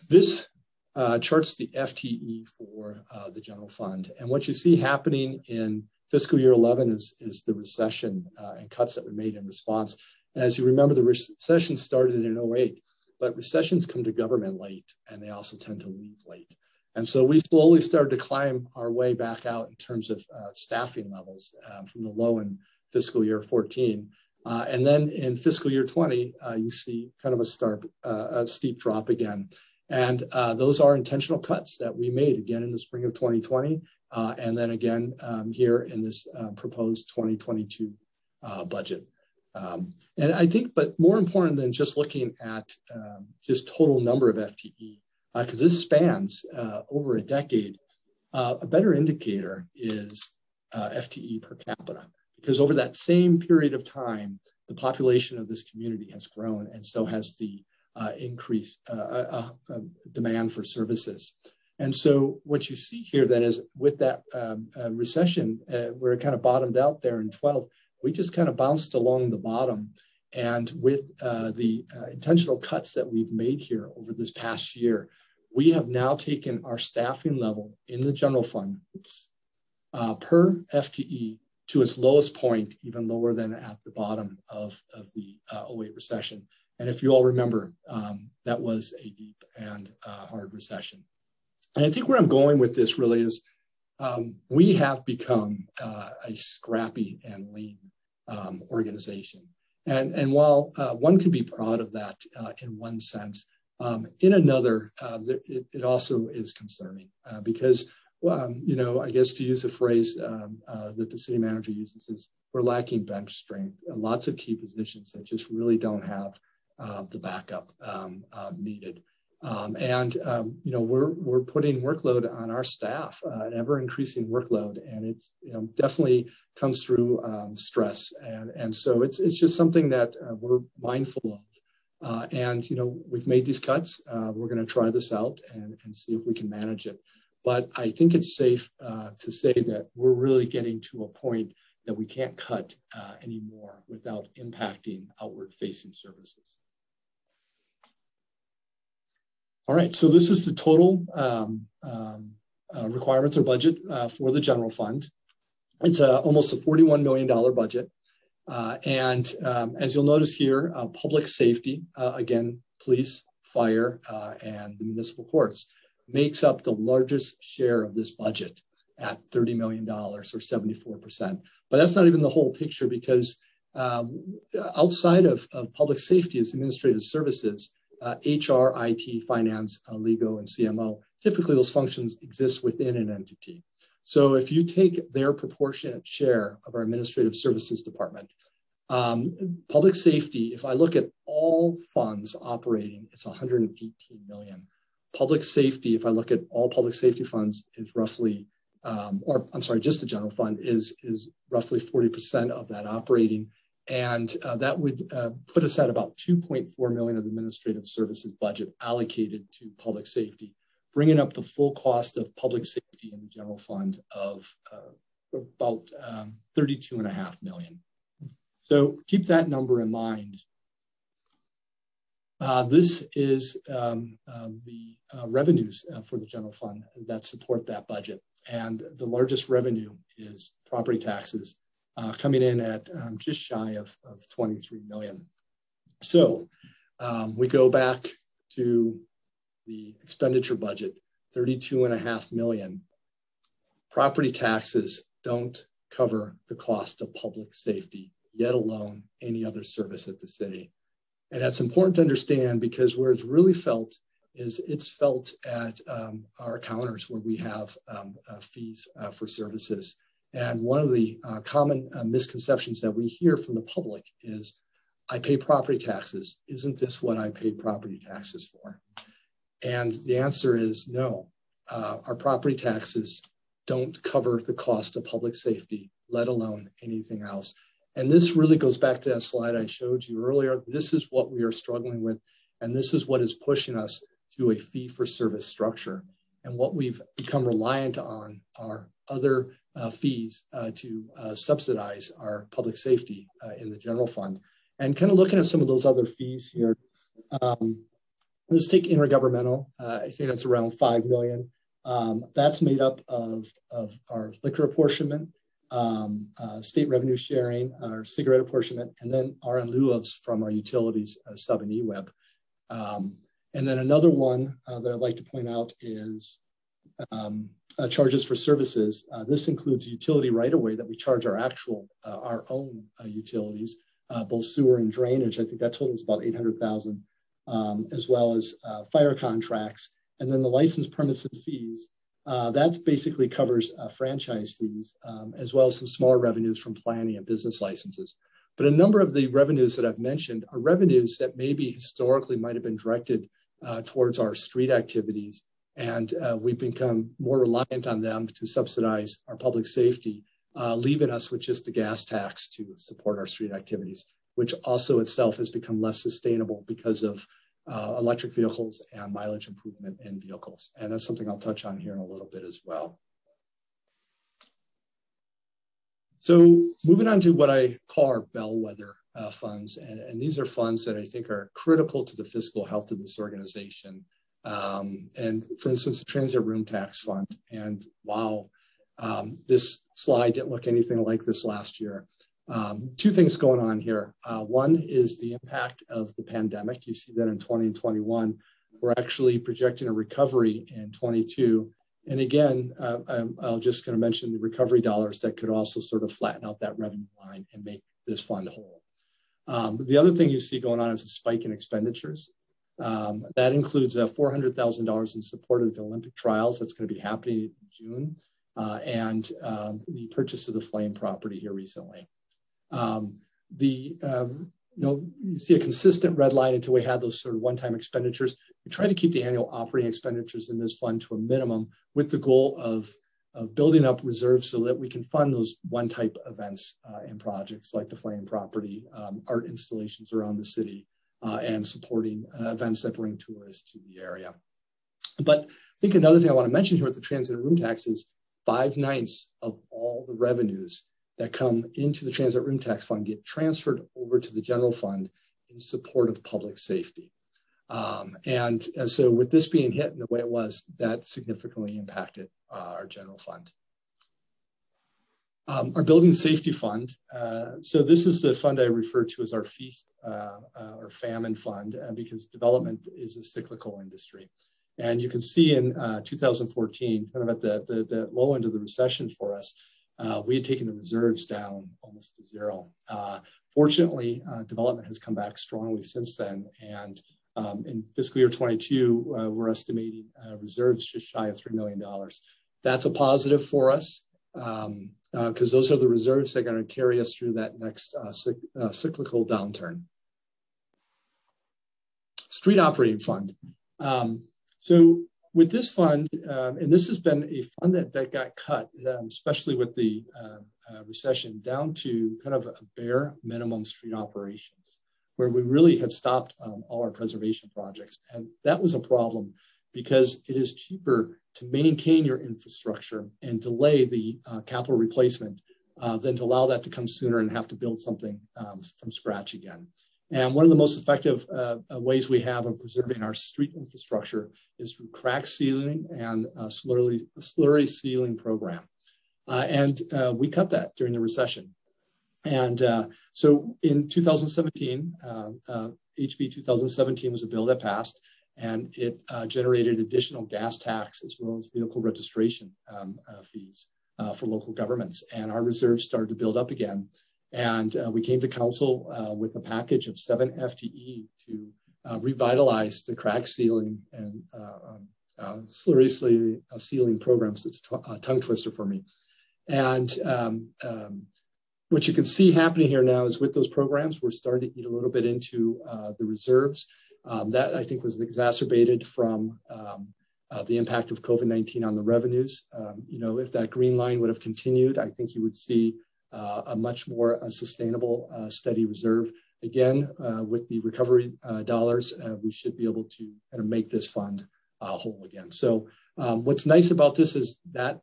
This charts the FTE for the general fund. And what you see happening in fiscal year 11 is the recession and cuts that were made in response. As you remember, the recession started in 2008, but recessions come to government late, and they also tend to leave late. And so we slowly started to climb our way back out in terms of staffing levels from the low in fiscal year 14. And then in fiscal year 20, you see kind of a steep drop again. And those are intentional cuts that we made again in the spring of 2020, and then again here in this proposed 2022 budget. And I think, but more important than just looking at just total number of FTE, because this spans over a decade, a better indicator is FTE per capita, because over that same period of time, the population of this community has grown, and so has the increased demand for services. And so what you see here then is with that recession, where it kind of bottomed out there in 12, we just kind of bounced along the bottom. And with the intentional cuts that we've made here over this past year, we have now taken our staffing level in the general fund per FTE to its lowest point, even lower than at the bottom of the 08 recession. And if you all remember, that was a deep and hard recession. And I think where I'm going with this really is we have become a scrappy and lean organization. And while one can be proud of that in one sense, in another, it also is concerning because, you know, I guess to use a phrase that the city manager uses is we're lacking bench strength. Lots of key positions that just really don't have the backup needed. You know, we're putting workload on our staff, an ever increasing workload, and it definitely comes through stress. And so it's just something that we're mindful of. And, you know, we've made these cuts. We're going to try this out and see if we can manage it. But I think it's safe to say that we're really getting to a point that we can't cut anymore without impacting outward facing services. All right, so this is the total requirements or budget for the general fund. It's almost a $41 million budget. As you'll notice here, public safety, again, police, fire, and the municipal courts makes up the largest share of this budget at $30 million or 74%. But that's not even the whole picture because outside of public safety is administrative services, HR, IT, finance, legal, and CMO. Typically, those functions exist within an entity. So if you take their proportionate share of our administrative services department, public safety, if I look at all funds operating, it's 118 million. Public safety, if I look at all public safety funds, is roughly, or I'm sorry, just the general fund is roughly 40% of that operating. And that would put us at about 2.4 million of administrative services budget allocated to public safety, bringing up the full cost of public safety in the general fund of about 32.5 million. So keep that number in mind. This is the revenues for the general fund that support that budget. And the largest revenue is property taxes, coming in at just shy of 23 million. So we go back to the expenditure budget, 32.5 million. Property taxes don't cover the cost of public safety, yet alone any other service at the city. And that's important to understand because where it's really felt is it's felt at our counters where we have fees for services. And one of the common misconceptions that we hear from the public is, I pay property taxes. Isn't this what I pay property taxes for? And the answer is no. Our property taxes don't cover the cost of public safety, let alone anything else. And this really goes back to that slide I showed you earlier. This is what we are struggling with And this is what is pushing us to a fee-for-service structure. And what we've become reliant on are other fees to subsidize our public safety in the general fund. And kind of looking at some of those other fees here, let's take intergovernmental. I think that's around $5 million. That's made up of our liquor apportionment, state revenue sharing, our cigarette apportionment, and then our in lieu ofs from our utilities, Sub and eWeb. And then another one that I'd like to point out is charges for services. This includes utility right-of-way that we charge our own utilities, both sewer and drainage. I think that totals about $800,000, as well as fire contracts. And then the license, permits, and fees. That basically covers franchise fees, as well as some smaller revenues from planning and business licenses. But a number of the revenues that I've mentioned are revenues that maybe historically might have been directed towards our street activities. And we've become more reliant on them to subsidize our public safety, leaving us with just the gas tax to support our street activities, which also itself has become less sustainable because of electric vehicles and mileage improvement in vehicles. And that's something I'll touch on here in a little bit as well. So moving on to what I call our Bellwether funds. And these are funds that I think are critical to the fiscal health of this organization. And for instance, the Transit Room Tax Fund. And wow, this slide didn't look anything like this last year. Two things going on here. One is the impact of the pandemic. You see that in 20 and 21. We're actually projecting a recovery in 22. And again, I'll just going to mention the recovery dollars that could also sort of flatten out that revenue line and make this fund whole. The other thing you see going on is a spike in expenditures. That includes $400,000 in support of the Olympic trials that's going to be happening in June, and the purchase of the Flame property here recently. You see a consistent red line until we had those sort of one-time expenditures. We try to keep the annual operating expenditures in this fund to a minimum with the goal of building up reserves so that we can fund those one-type events and projects like the Flame property, art installations around the city, and supporting events that bring tourists to the area. But I think another thing I want to mention here with the transit room tax is 5/9 of all the revenues that come into the transit room tax fund get transferred over to the general fund in support of public safety. And so with this being hit in the way it was, that significantly impacted our general fund. Our building safety fund. So this is the fund I refer to as our feast or famine fund because development is a cyclical industry. And you can see in 2014, kind of at the low end of the recession for us, we had taken the reserves down almost to zero. Fortunately, development has come back strongly since then. And in fiscal year 22, we're estimating reserves just shy of $3 million. That's a positive for us because those are the reserves that are going to carry us through that next cyclical downturn. Street operating fund. So with this fund, and this has been a fund that got cut, especially with the recession, down to kind of a bare minimum street operations, where we really had stopped all our preservation projects. And that was a problem because it is cheaper to maintain your infrastructure and delay the capital replacement than to allow that to come sooner and have to build something from scratch again. And one of the most effective ways we have of preserving our street infrastructure is through crack sealing and slurry sealing program. And we cut that during the recession. And so in 2017, HB 2017 was a bill that passed, and it generated additional gas tax as well as vehicle registration fees for local governments. And our reserves started to build up again. And we came to council with a package of 7 FTE to revitalize the crack sealing and slurry sealing programs. It's a tongue twister for me. And what you can see happening here now is with those programs, we're starting to eat a little bit into the reserves. That I think was exacerbated from the impact of COVID-19 on the revenues. If that green line would have continued, I think you would see a much more sustainable, steady reserve. again, with the recovery dollars, we should be able to kind of make this fund whole again. So what's nice about this is that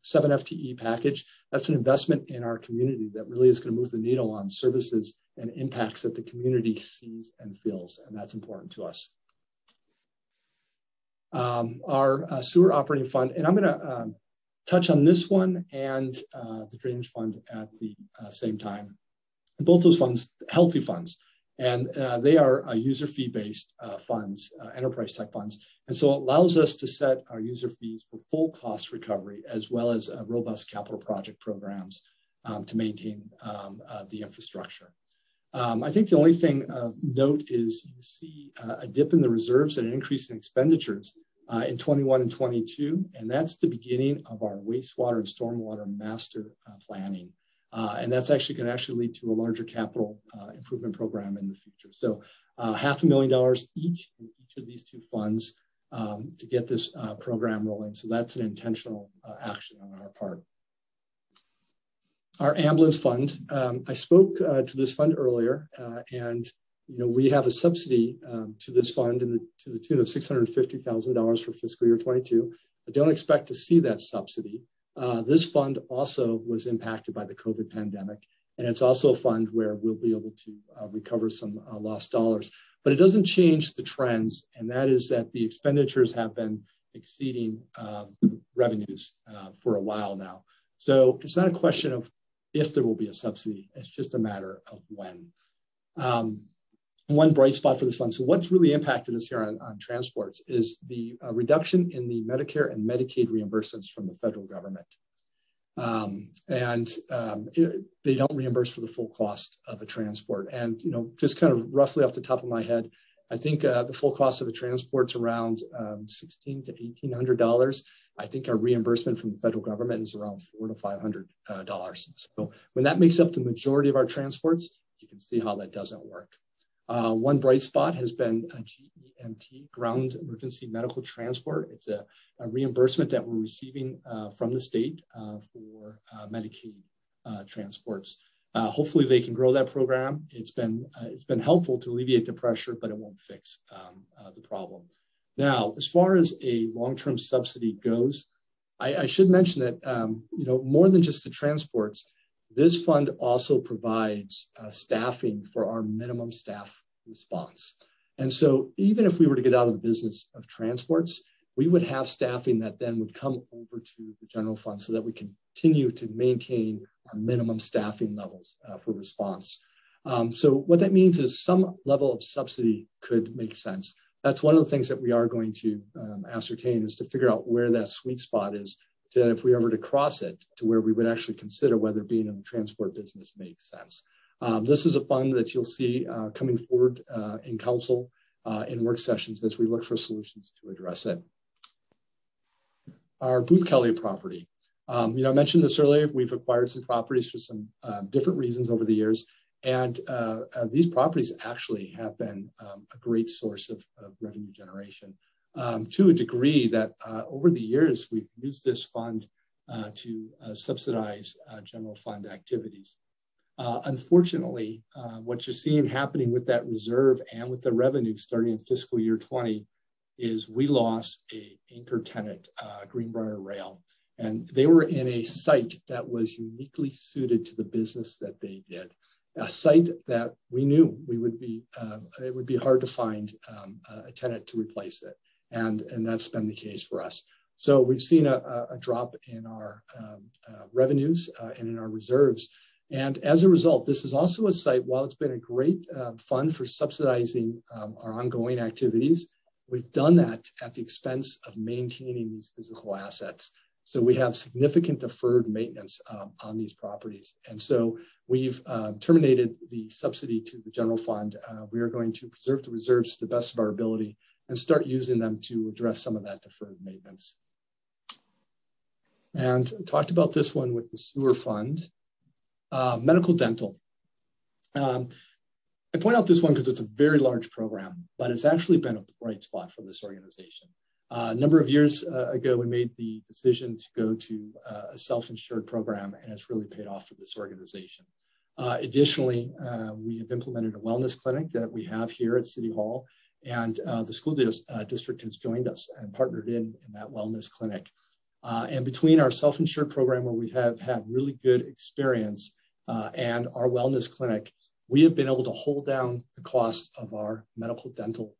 7 FTE package, that's an investment in our community that really is going to move the needle on services and impacts that the community sees and feels, and that's important to us. Our sewer operating fund, and I'm going to touch on this one and the drainage fund at the same time. Both those funds, healthy funds, and they are user fee-based funds, enterprise type funds. And so it allows us to set our user fees for full cost recovery, as well as robust capital project programs to maintain the infrastructure. I think the only thing of note is you see a dip in the reserves and an increase in expenditures in 21 and 22, and that's the beginning of our wastewater and stormwater master planning. And that's actually going to lead to a larger capital improvement program in the future. So $500,000 each in each of these two funds to get this program rolling. So that's an intentional action on our part. Our ambulance fund, I spoke to this fund earlier, and we have a subsidy to this fund to the tune of $650,000 for fiscal year 22. I don't expect to see that subsidy. This fund also was impacted by the COVID pandemic, and it's also a fund where we'll be able to recover some lost dollars. But it doesn't change the trends, and that is that the expenditures have been exceeding the revenues for a while now. So it's not a question of if there will be a subsidy, it's just a matter of when. One bright spot for this fund, so what's really impacted us here on transports is the reduction in the Medicare and Medicaid reimbursements from the federal government. They don't reimburse for the full cost of a transport. And, just kind of roughly off the top of my head, I think the full cost of a transport's around $1,600 to $1,800. I think our reimbursement from the federal government is around $400 to $500. So when that makes up the majority of our transports, you can see how that doesn't work. One bright spot has been GEMT, Ground Emergency Medical Transport. It's a reimbursement that we're receiving from the state for Medicaid transports. Hopefully they can grow that program. It's been helpful to alleviate the pressure, but it won't fix the problem. Now, as far as a long-term subsidy goes, I should mention that more than just the transports, this fund also provides staffing for our minimum staff response. And so even if we were to get out of the business of transports, we would have staffing that then would come over to the general fund so that we continue to maintain our minimum staffing levels for response. So what that means is some level of subsidy could make sense. That's one of the things that we are going to ascertain, is to figure out where that sweet spot is, that if we ever to cross it, to where we would actually consider whether being in the transport business makes sense. This is a fund that you'll see coming forward in council in work sessions as we look for solutions to address it. Our Booth Kelly property. I mentioned this earlier, we've acquired some properties for some different reasons over the years. And these properties actually have been a great source of revenue generation to a degree that over the years, we've used this fund to subsidize general fund activities. Unfortunately, what you're seeing happening with that reserve and with the revenue starting in fiscal year 20 is we lost an anchor tenant, Greenbrier Rail. And they were in a site that was uniquely suited to the business that they did. A site that we knew it would be hard to find a tenant to replace it. And that's been the case for us. So we've seen a drop in our revenues and in our reserves. And as a result, this is also a site, while it's been a great fund for subsidizing our ongoing activities, we've done that at the expense of maintaining these physical assets. So we have significant deferred maintenance on these properties. And so we've terminated the subsidy to the general fund. We are going to preserve the reserves to the best of our ability and start using them to address some of that deferred maintenance. And I talked about this one with the sewer fund. Medical dental. I point out this one because it's a very large program, but it's actually been a bright spot for this organization. A number of years ago, we made the decision to go to a self-insured program, and it's really paid off for this organization. Additionally, we have implemented a wellness clinic that we have here at City Hall, and the school district has joined us and partnered in that wellness clinic. And between our self-insured program, where we have had really good experience, and our wellness clinic, we have been able to hold down the cost of our medical dental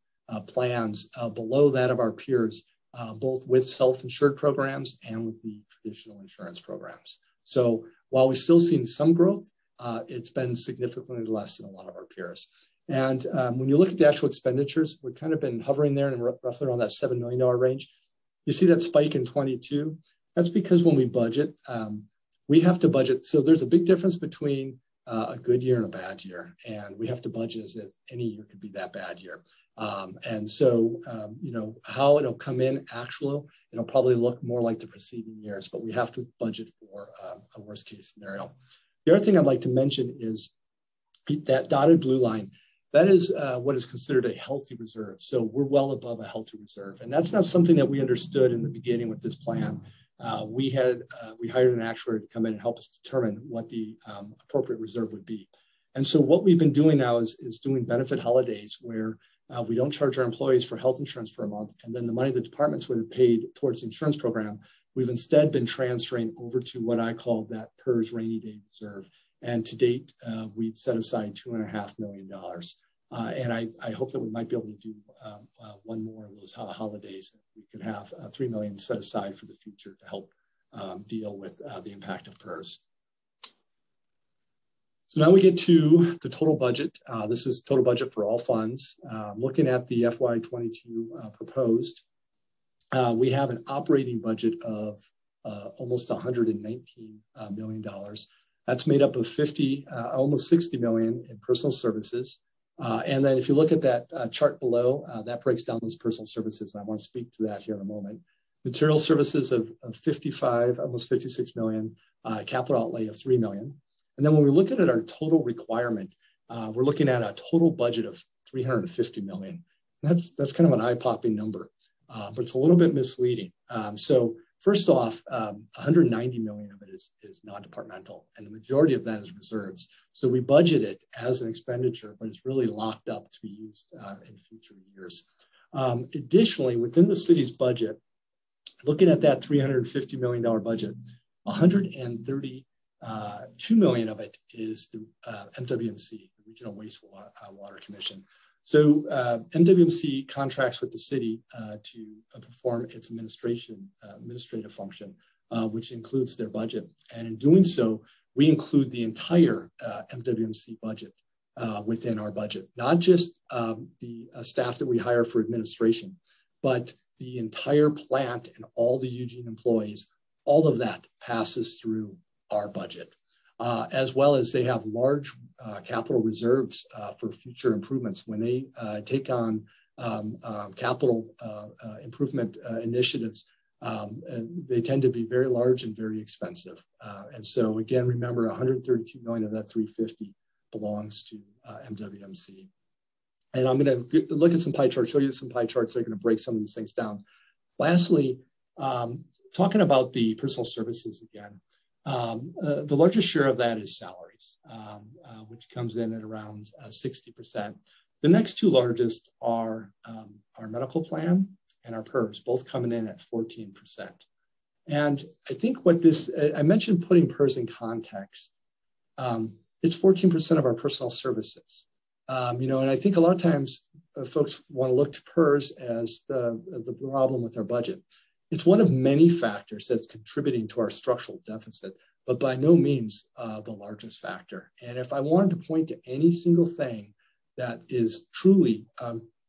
plans below that of our peers, both with self-insured programs and with the traditional insurance programs. So while we've still seen some growth, it's been significantly less than a lot of our peers. And when you look at the actual expenditures, we've kind of been hovering there in roughly around that $7 million range. You see that spike in 22. That's because when we budget, we have to budget. So there's a big difference between a good year and a bad year. And we have to budget as if any year could be that bad year. And so, you know, how it'll come in actual, it'll probably look more like the preceding years, but we have to budget for a worst case scenario. The other thing I'd like to mention is that dotted blue line. That is what is considered a healthy reserve. So we're well above a healthy reserve. And that's not something that we understood in the beginning with this plan. We hired an actuary to come in and help us determine what the appropriate reserve would be. And so what we've been doing now is doing benefit holidays where we don't charge our employees for health insurance for a month. And then the money the departments would have paid towards the insurance program, we've instead been transferring over to what I call that PERS rainy day reserve. And to date, we've set aside $2.5 million. And I hope that we might be able to do one more of those holidays. We could have $3 million set aside for the future to help deal with the impact of PERS. So now we get to the total budget. This is total budget for all funds. Looking at the FY22 proposed, we have an operating budget of almost $119 million. That's made up of almost $60 million in personal services. And then if you look at that chart below, that breaks down those personal services. And I want to speak to that here in a moment. Material services of 55, almost 56 million, capital outlay of 3 million. And then when we look at our total requirement, we're looking at a total budget of 350 million. That's kind of an eye-popping number, but it's a little bit misleading. So first off, 190 million of it is non-departmental, and the majority of that is reserves. So we budget it as an expenditure, but it's really locked up to be used in future years. Additionally, within the city's budget, looking at that $350 million budget, 132 million of it is the MWMC, the Regional Wastewater Commission. So MWMC contracts with the city to perform its administrative function, which includes their budget. And in doing so, we include the entire MWMC budget within our budget, not just the staff that we hire for administration, but the entire plant and all the Eugene employees. All of that passes through our budget, as well as they have large capital reserves for future improvements. When they take on capital improvement initiatives, they tend to be very large and very expensive. And so again, remember 132 million of that 350 belongs to MWMC. And I'm going to look at some pie charts, show you some pie charts that are going to break some of these things down. Lastly, talking about the personal services again, the largest share of that is salaries, which comes in at around 60%. The next two largest are our medical plan and our PERS, both coming in at 14%. And I think what this, I mentioned putting PERS in context. It's 14% of our personal services. You know, and I think a lot of times folks want to look to PERS as the problem with our budget. It's one of many factors that's contributing to our structural deficit, but by no means the largest factor. And if I wanted to point to any single thing that is truly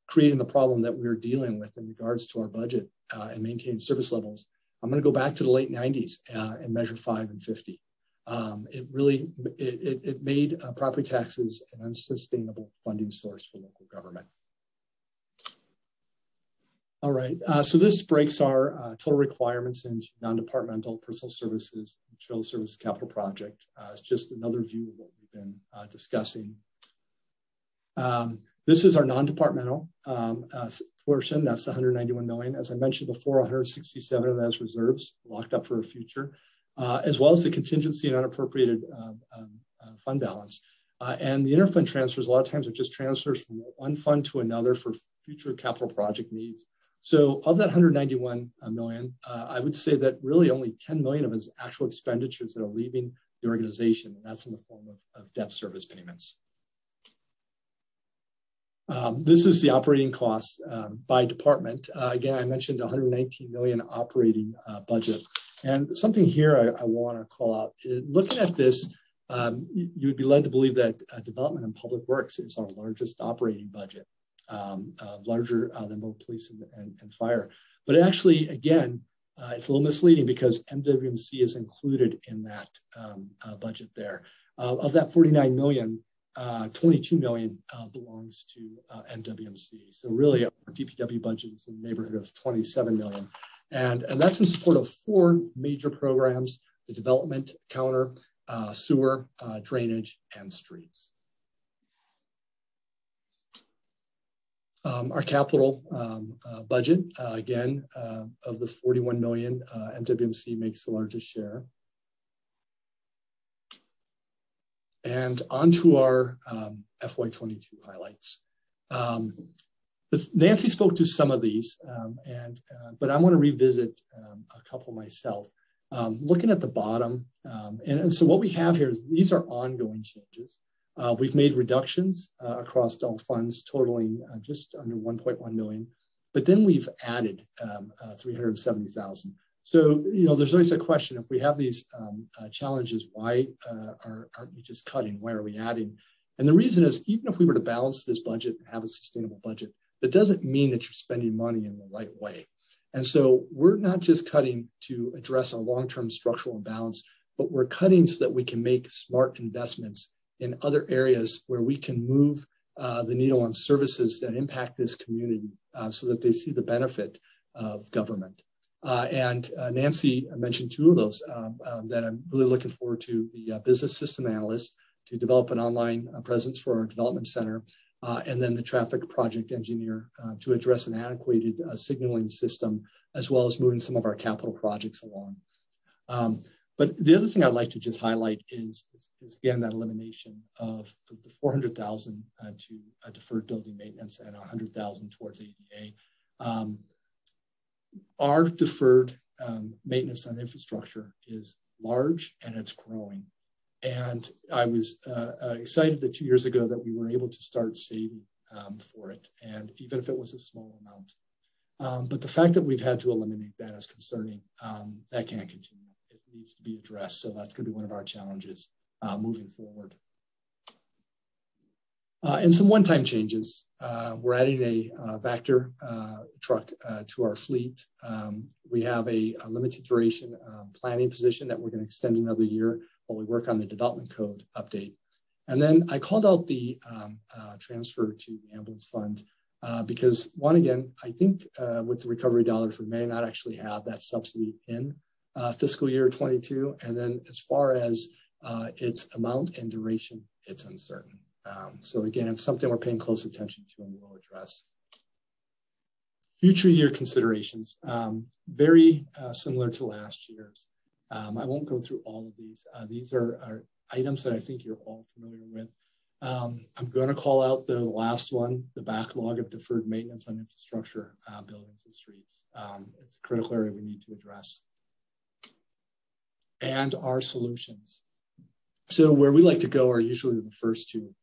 creating the problem that we're dealing with in regards to our budget and maintaining service levels, I'm going to go back to the late 90s and measure 5 and 50. It really, it made property taxes an unsustainable funding source for local government. All right, so this breaks our total requirements into non-departmental, personal services, material services, capital project. It's just another view of what we've been discussing. This is our non-departmental portion. That's 191 million. As I mentioned before, 167 of those reserves locked up for a future, as well as the contingency and unappropriated fund balance. And the interfund transfers, a lot of times, are just transfers from one fund to another for future capital project needs. So of that 191 million, I would say that really only 10 million of it is actual expenditures that are leaving the organization, and that's in the form of debt service payments. This is the operating costs by department. Again, I mentioned 119 million operating budget. And something here I want to call out. Looking at this, you would be led to believe that development and public works is our largest operating budget, larger than both police and fire. But actually, again, it's a little misleading because MWMC is included in that budget there. Of that 49 million, 22 million belongs to MWMC. So really, our DPW budget is in the neighborhood of 27 million. And that's in support of 4 major programs: the development counter, sewer, drainage, and streets. Our capital budget, again, of the 41 million, MWMC makes the largest share. And onto our FY22 highlights. Nancy spoke to some of these, but I want to revisit a couple myself. Looking at the bottom, and so what we have here is these are ongoing changes. We've made reductions across all funds totaling just under 1.1 million, but then we've added 370,000. So, there's always a question: if we have these challenges, why aren't we just cutting? Why are we adding? And the reason is, even if we were to balance this budget and have a sustainable budget, that doesn't mean that you're spending money in the right way. And so we're not just cutting to address our long-term structural imbalance, but we're cutting so that we can make smart investments in other areas where we can move the needle on services that impact this community so that they see the benefit of government. And Nancy mentioned 2 of those that I'm really looking forward to: the business system analyst to develop an online presence for our development center, and then the traffic project engineer to address an antiquated signaling system, as well as moving some of our capital projects along. But the other thing I'd like to just highlight is again, that elimination of the 400,000 to deferred building maintenance and 100,000 towards ADA. Our deferred maintenance on infrastructure is large and it's growing. And I was excited that 2 years ago that we were able to start saving for it, and even if it was a small amount. But the fact that we've had to eliminate that is concerning. That can't continue. It needs to be addressed. So that's going to be one of our challenges moving forward. And some one-time changes. We're adding a Vector truck to our fleet. We have a limited duration planning position that we're going to extend another year while we work on the development code update. And then I called out the transfer to the ambulance fund because, one, again, I think with the recovery dollars, we may not actually have that subsidy in fiscal year 22. And then as far as its amount and duration, it's uncertain. So again, it's something we're paying close attention to and we'll address. Future year considerations, very similar to last year's. I won't go through all of these. These are items that I think you're all familiar with. I'm going to call out the last one, the backlog of deferred maintenance on infrastructure, buildings and streets. It's a critical area we need to address. And our solutions. So where we like to go are usually the first two: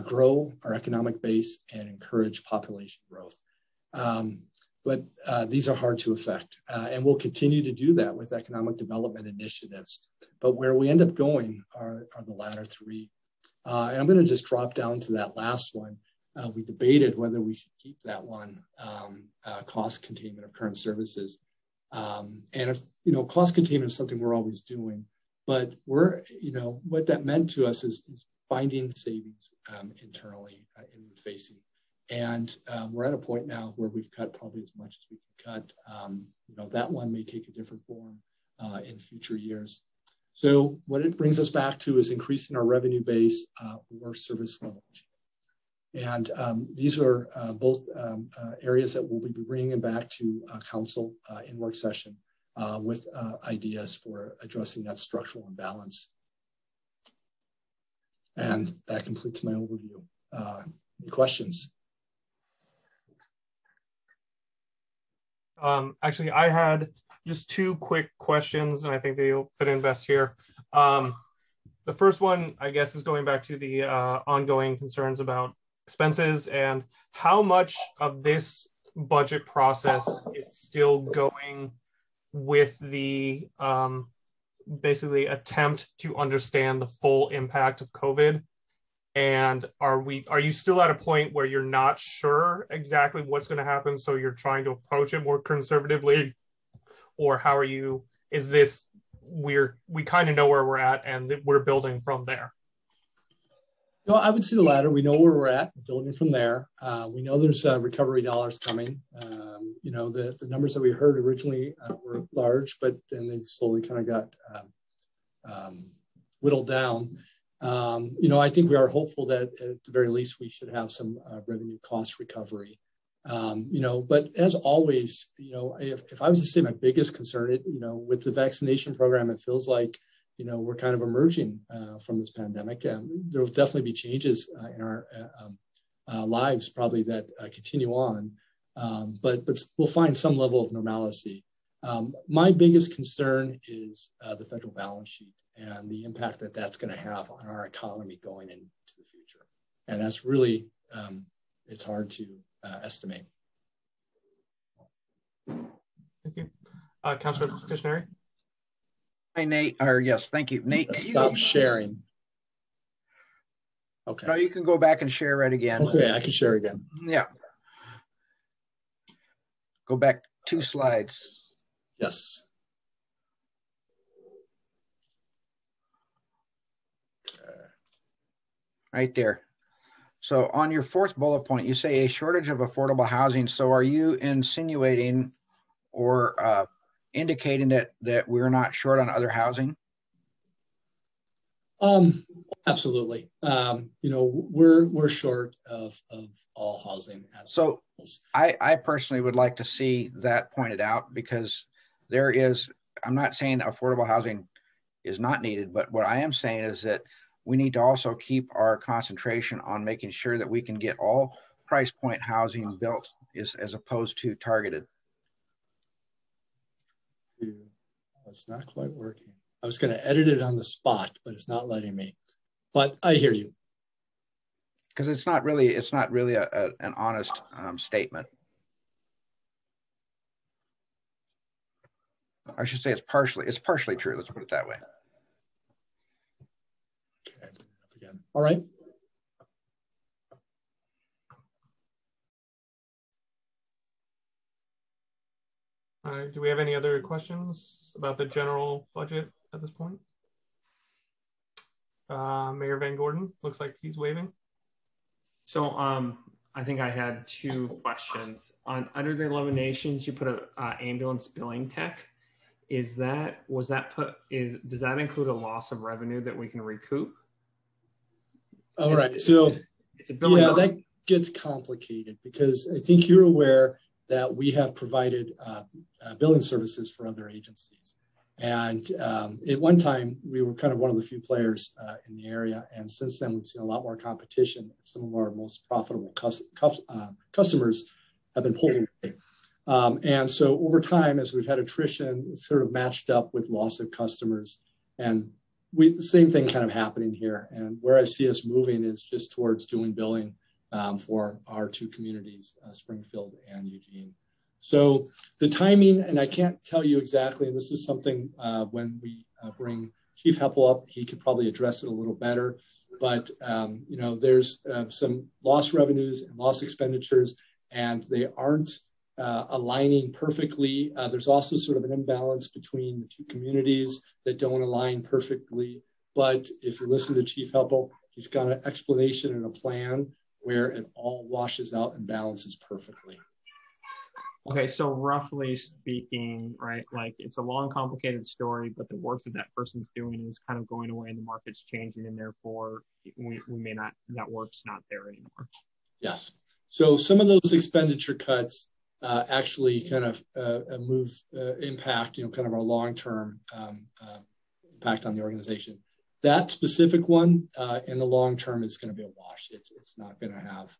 grow our economic base and encourage population growth. But these are hard to affect. And we'll continue to do that with economic development initiatives. But where we end up going are the latter three. And I'm going to just drop down to that last one. We debated whether we should keep that one, cost containment of current services. And if, cost containment is something we're always doing, but what that meant to us is finding savings internally, inward facing. And we're at a point now where we've cut probably as much as we can cut. That one may take a different form in future years. So what it brings us back to is increasing our revenue base or service level. And these are both areas that we'll be bringing back to council in work session with ideas for addressing that structural imbalance. And that completes my overview. Any questions? Actually, I had just two quick questions, and I think they'll fit in best here. The first one, I guess, is going back to the ongoing concerns about expenses and how much of this budget process is still going with the basically attempt to understand the full impact of COVID. And are you still at a point where you're not sure exactly what's going to happen, so you're trying to approach it more conservatively? Or how are you, is this, we kind of know where we're at and we're building from there? No, I would say the latter. We know where we're at, building from there. We know there's recovery dollars coming. You know, the numbers that we heard originally were large, but then they slowly kind of got whittled down. You know, I think we are hopeful that at the very least we should have some revenue cost recovery. You know, but as always, you know, if I was to say my biggest concern, you know, with the vaccination program, it feels like, you know, we're kind of emerging from this pandemic. There will definitely be changes in our lives probably that continue on, but we'll find some level of normalcy. My biggest concern is the federal balance sheet and the impact that that's going to have on our economy going into the future. And that's really, it's hard to estimate. Thank you. Councilor Fishneri. Hi, Nate, or yes, thank you. Nate, stop sharing. Okay. No, you can go back and share it again. Okay, I can share again. Yeah. Go back 2 slides. Yes. Right there. So on your 4th bullet point, you say a shortage of affordable housing. So are you insinuating or indicating that we're not short on other housing? Absolutely. You know, we're short of all housing. So I personally would like to see that pointed out, because there is, I'm not saying affordable housing is not needed, but what I am saying is that we need to also keep our concentration on making sure that we can get all price point housing built as opposed to targeted. It's not quite working. I was going to edit it on the spot, but it's not letting me. But I hear you. Because it's not really an honest statement. I should say it's partially true. Let's put it that way. Okay, again. All right. Do we have any other questions about the general budget at this point? Mayor Van Gordon, looks like he's waving. So I think I had 2 questions. Under the eliminations, you put a ambulance billing tech. Does that include a loss of revenue that we can recoup? All right. So it's a billing. Yeah, that gets complicated, because I think you're aware that we have provided billing services for other agencies. And at one time, we were kind of one of the few players in the area. And since then, we've seen a lot more competition. Some of our most profitable customers have been pulled away. And so over time, as we've had attrition, it's sort of matched up with loss of customers. And the same thing kind of happening here. And where I see us moving is just towards doing billing for our 2 communities, Springfield and Eugene. So the timing, and I can't tell you exactly, and this is something when we bring Chief Heppel up, he could probably address it a little better. But, you know, there's some lost revenues and lost expenditures, and they aren't aligning perfectly. There's also sort of an imbalance between the 2 communities that don't align perfectly. But if you listen to Chief Heppel, he's got an explanation and a plan where it all washes out and balances perfectly. Okay, so roughly speaking, right, like it's a long, complicated story, but the work that that person's doing is kind of going away and the market's changing, and therefore we may not, that work's not there anymore. Yes. So some of those expenditure cuts actually kind of impact, you know, kind of our long-term impact on the organization. that specific one in the long term is going to be a wash. It's not going to have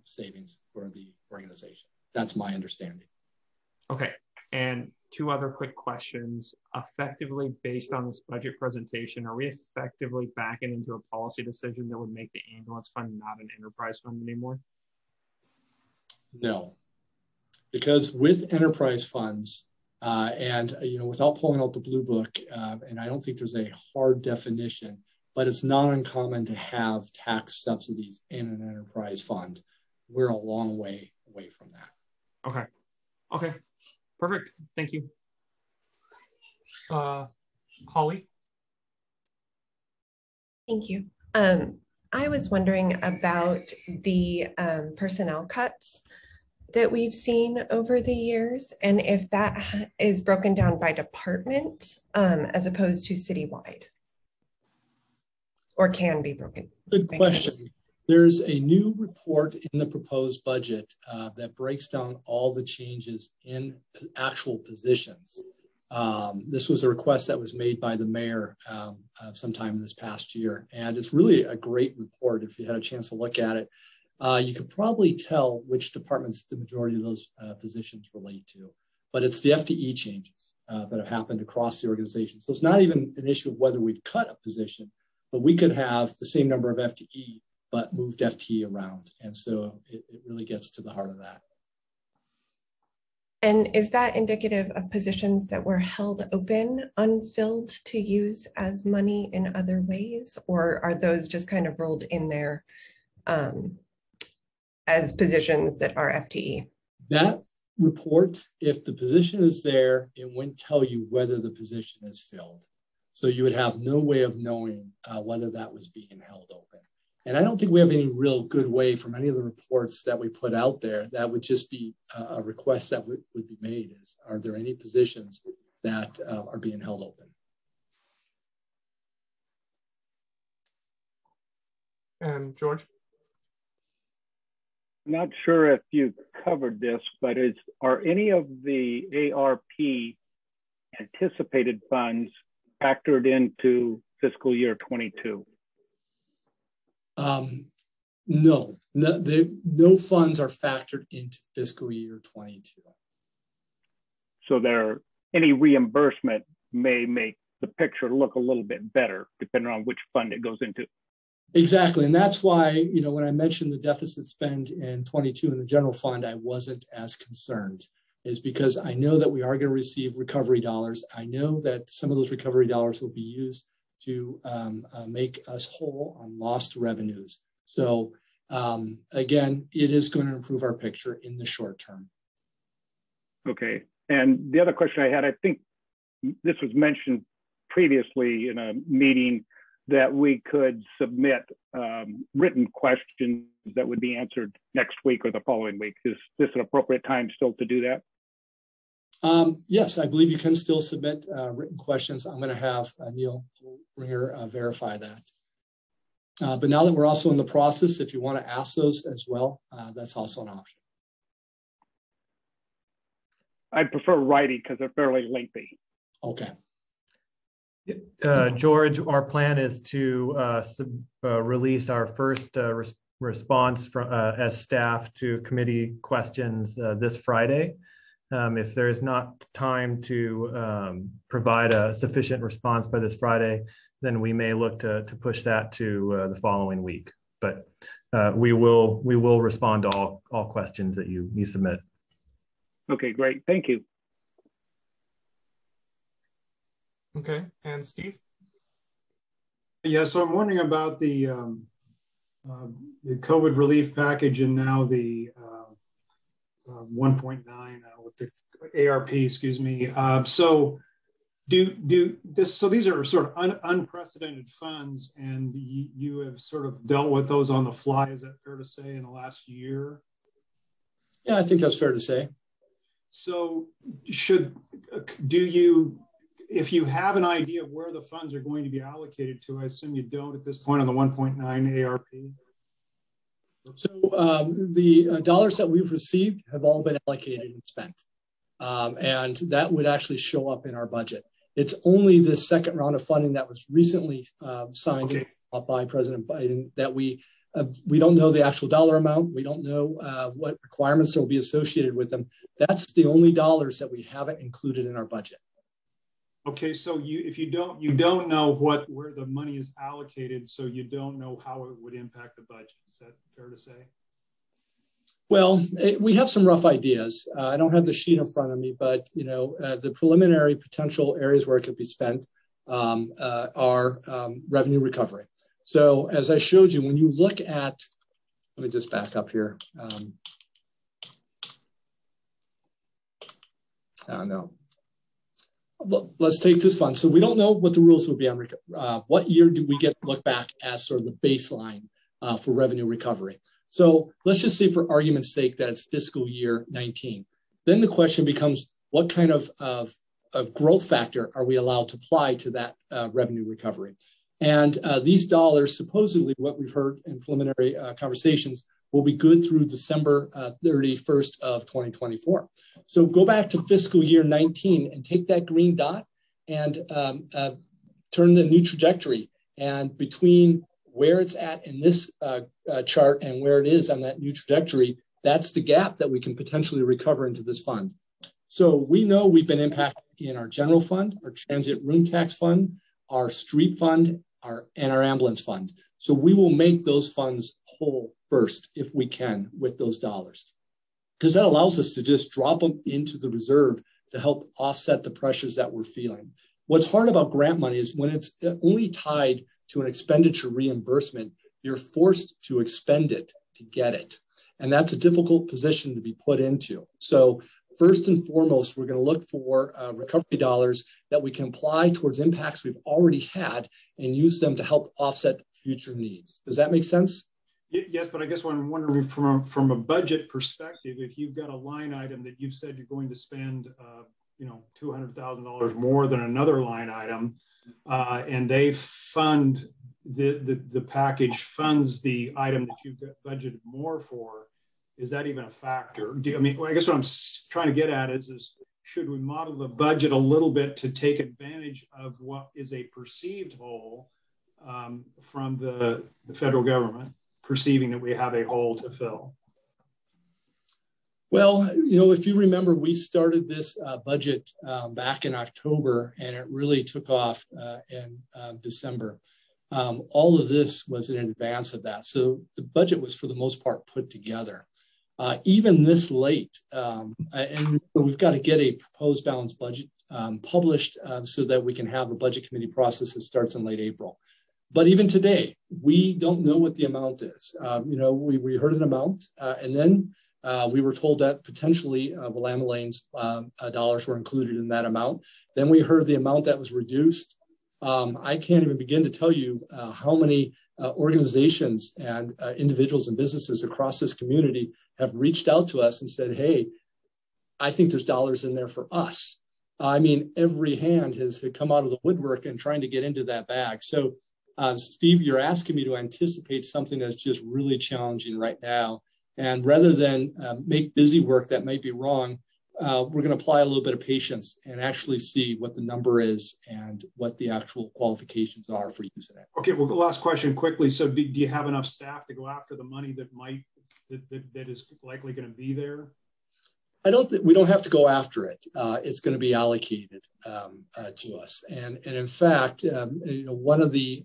savings for the organization. That's my understanding. Okay. And two other quick questions. Effectively, based on this budget presentation, are we effectively backing into a policy decision that would make the ambulance fund not an enterprise fund anymore? No, because with enterprise funds, and without pulling out the blue book, and I don't think there's a hard definition, but it's not uncommon to have tax subsidies in an enterprise fund. We're a long way away from that. Okay. Okay. Perfect. Thank you. Holly? Thank you. I was wondering about the personnel cuts that we've seen over the years, and if that is broken down by department as opposed to citywide, or can be broken. Good question. There's a new report in the proposed budget that breaks down all the changes in actual positions. This was a request that was made by the mayor sometime this past year, and it's really a great report. If you had a chance to look at it, you could probably tell which departments the majority of those positions relate to, but it's the FTE changes that have happened across the organization. So it's not even an issue of whether we've cut a position, but we could have the same number of FTE, but moved FTE around. And so it really gets to the heart of that. And is that indicative of positions that were held open, unfilled to use as money in other ways? Or are those just kind of rolled in there as positions that are FTE? That report, if the position is there, it wouldn't tell you whether the position is filled. So you would have no way of knowing whether that was being held open. And I don't think we have any real good way from any of the reports that we put out there. That would just be a request that would be made is, are there any positions that are being held open? And George? Not sure if you covered this, but are any of the ARP anticipated funds factored into fiscal year 22? No funds are factored into fiscal year 22. So any reimbursement may make the picture look a little bit better depending on which fund it goes into. Exactly, and that's why, when I mentioned the deficit spend in 22 in the general fund, I wasn't as concerned, is because I know that we are going to receive recovery dollars. I know that some of those recovery dollars will be used to make us whole on lost revenues. So again, it is going to improve our picture in the short term. Okay, and the other question I had, I think this was mentioned previously in a meeting, that we could submit written questions that would be answered next week or the following week. Is this an appropriate time still to do that? Yes, I believe you can still submit written questions. I'm going to have Neil Ringer verify that. But now that we're also in the process, if you want to ask those as well, that's also an option. I prefer writing because they're fairly lengthy. Okay. George, our plan is to release our first response from as staff to committee questions this Friday. If there's not time to provide a sufficient response by this Friday, then we may look to push that to the following week. But we will respond to all questions that you submit. Okay, great. Thank you. Okay, and Steve? Yeah, so I'm wondering about the COVID relief package and now the 1.9 with the ARP, excuse me. So these are sort of unprecedented funds, and you have sort of dealt with those on the fly. Is that fair to say in the last year? Yeah, I think that's fair to say. So if you have an idea of where the funds are going to be allocated to, I assume you don't at this point on the 1.9 ARP? So the dollars that we've received have all been allocated and spent. And that would actually show up in our budget. It's only this second round of funding that was recently signed by President Biden that we don't know the actual dollar amount. We don't know what requirements will be associated with them. That's the only dollars that we haven't included in our budget. Okay, so you don't know where the money is allocated, so you don't know how it would impact the budget. Is that fair to say? Well, we have some rough ideas. I don't have the sheet in front of me, but the preliminary potential areas where it could be spent are revenue recovery. So as I showed you, when you look at, let me just back up here. No. Let's take this fund. So we don't know what the rules would be on what year do we get to look back as sort of the baseline for revenue recovery. So let's just say for argument's sake that it's fiscal year 19. Then the question becomes, what kind of growth factor are we allowed to apply to that revenue recovery? And these dollars, supposedly what we've heard in preliminary conversations, will be good through December 31st of 2024. So go back to fiscal year 19 and take that green dot and turn the new trajectory. And between where it's at in this chart and where it is on that new trajectory, that's the gap that we can potentially recover into this fund. So we know we've been impacted in our general fund, our transient room tax fund, our street fund, and our ambulance fund. So we will make those funds whole first if we can with those dollars, because that allows us to just drop them into the reserve to help offset the pressures that we're feeling. What's hard about grant money is when it's only tied to an expenditure reimbursement, you're forced to expend it to get it. And that's a difficult position to be put into. So first and foremost, we're going to look for recovery dollars that we can apply towards impacts we've already had and use them to help offset future needs. Does that make sense? Yes, but I guess what I'm wondering from a budget perspective, if you've got a line item that you've said you're going to spend, $200,000 more than another line item, and they fund the package funds the item that you've got budgeted more for, is that even a factor? I guess what I'm trying to get at is should we model the budget a little bit to take advantage of what is a perceived hole from the federal government, perceiving that we have a hole to fill? Well, if you remember, we started this budget back in October, and it really took off in December. All of this was in advance of that. So the budget was, for the most part, put together. Even this late, and we've got to get a proposed balanced budget published so that we can have a budget committee process that starts in late April. But even today, we don't know what the amount is. We heard an amount, and then we were told that potentially Willamette Lane's dollars were included in that amount. Then we heard the amount that was reduced. I can't even begin to tell you how many organizations and individuals and businesses across this community have reached out to us and said, hey, I think there's dollars in there for us. I mean, every hand has come out of the woodwork and trying to get into that bag. So Steve, you're asking me to anticipate something that's just really challenging right now. And rather than make busy work that might be wrong, we're going to apply a little bit of patience and actually see what the number is and what the actual qualifications are for using it. Okay, well, the last question quickly. So do you have enough staff to go after the money that is likely going to be there? We don't have to go after it. It's going to be allocated to us. And in fact, one of the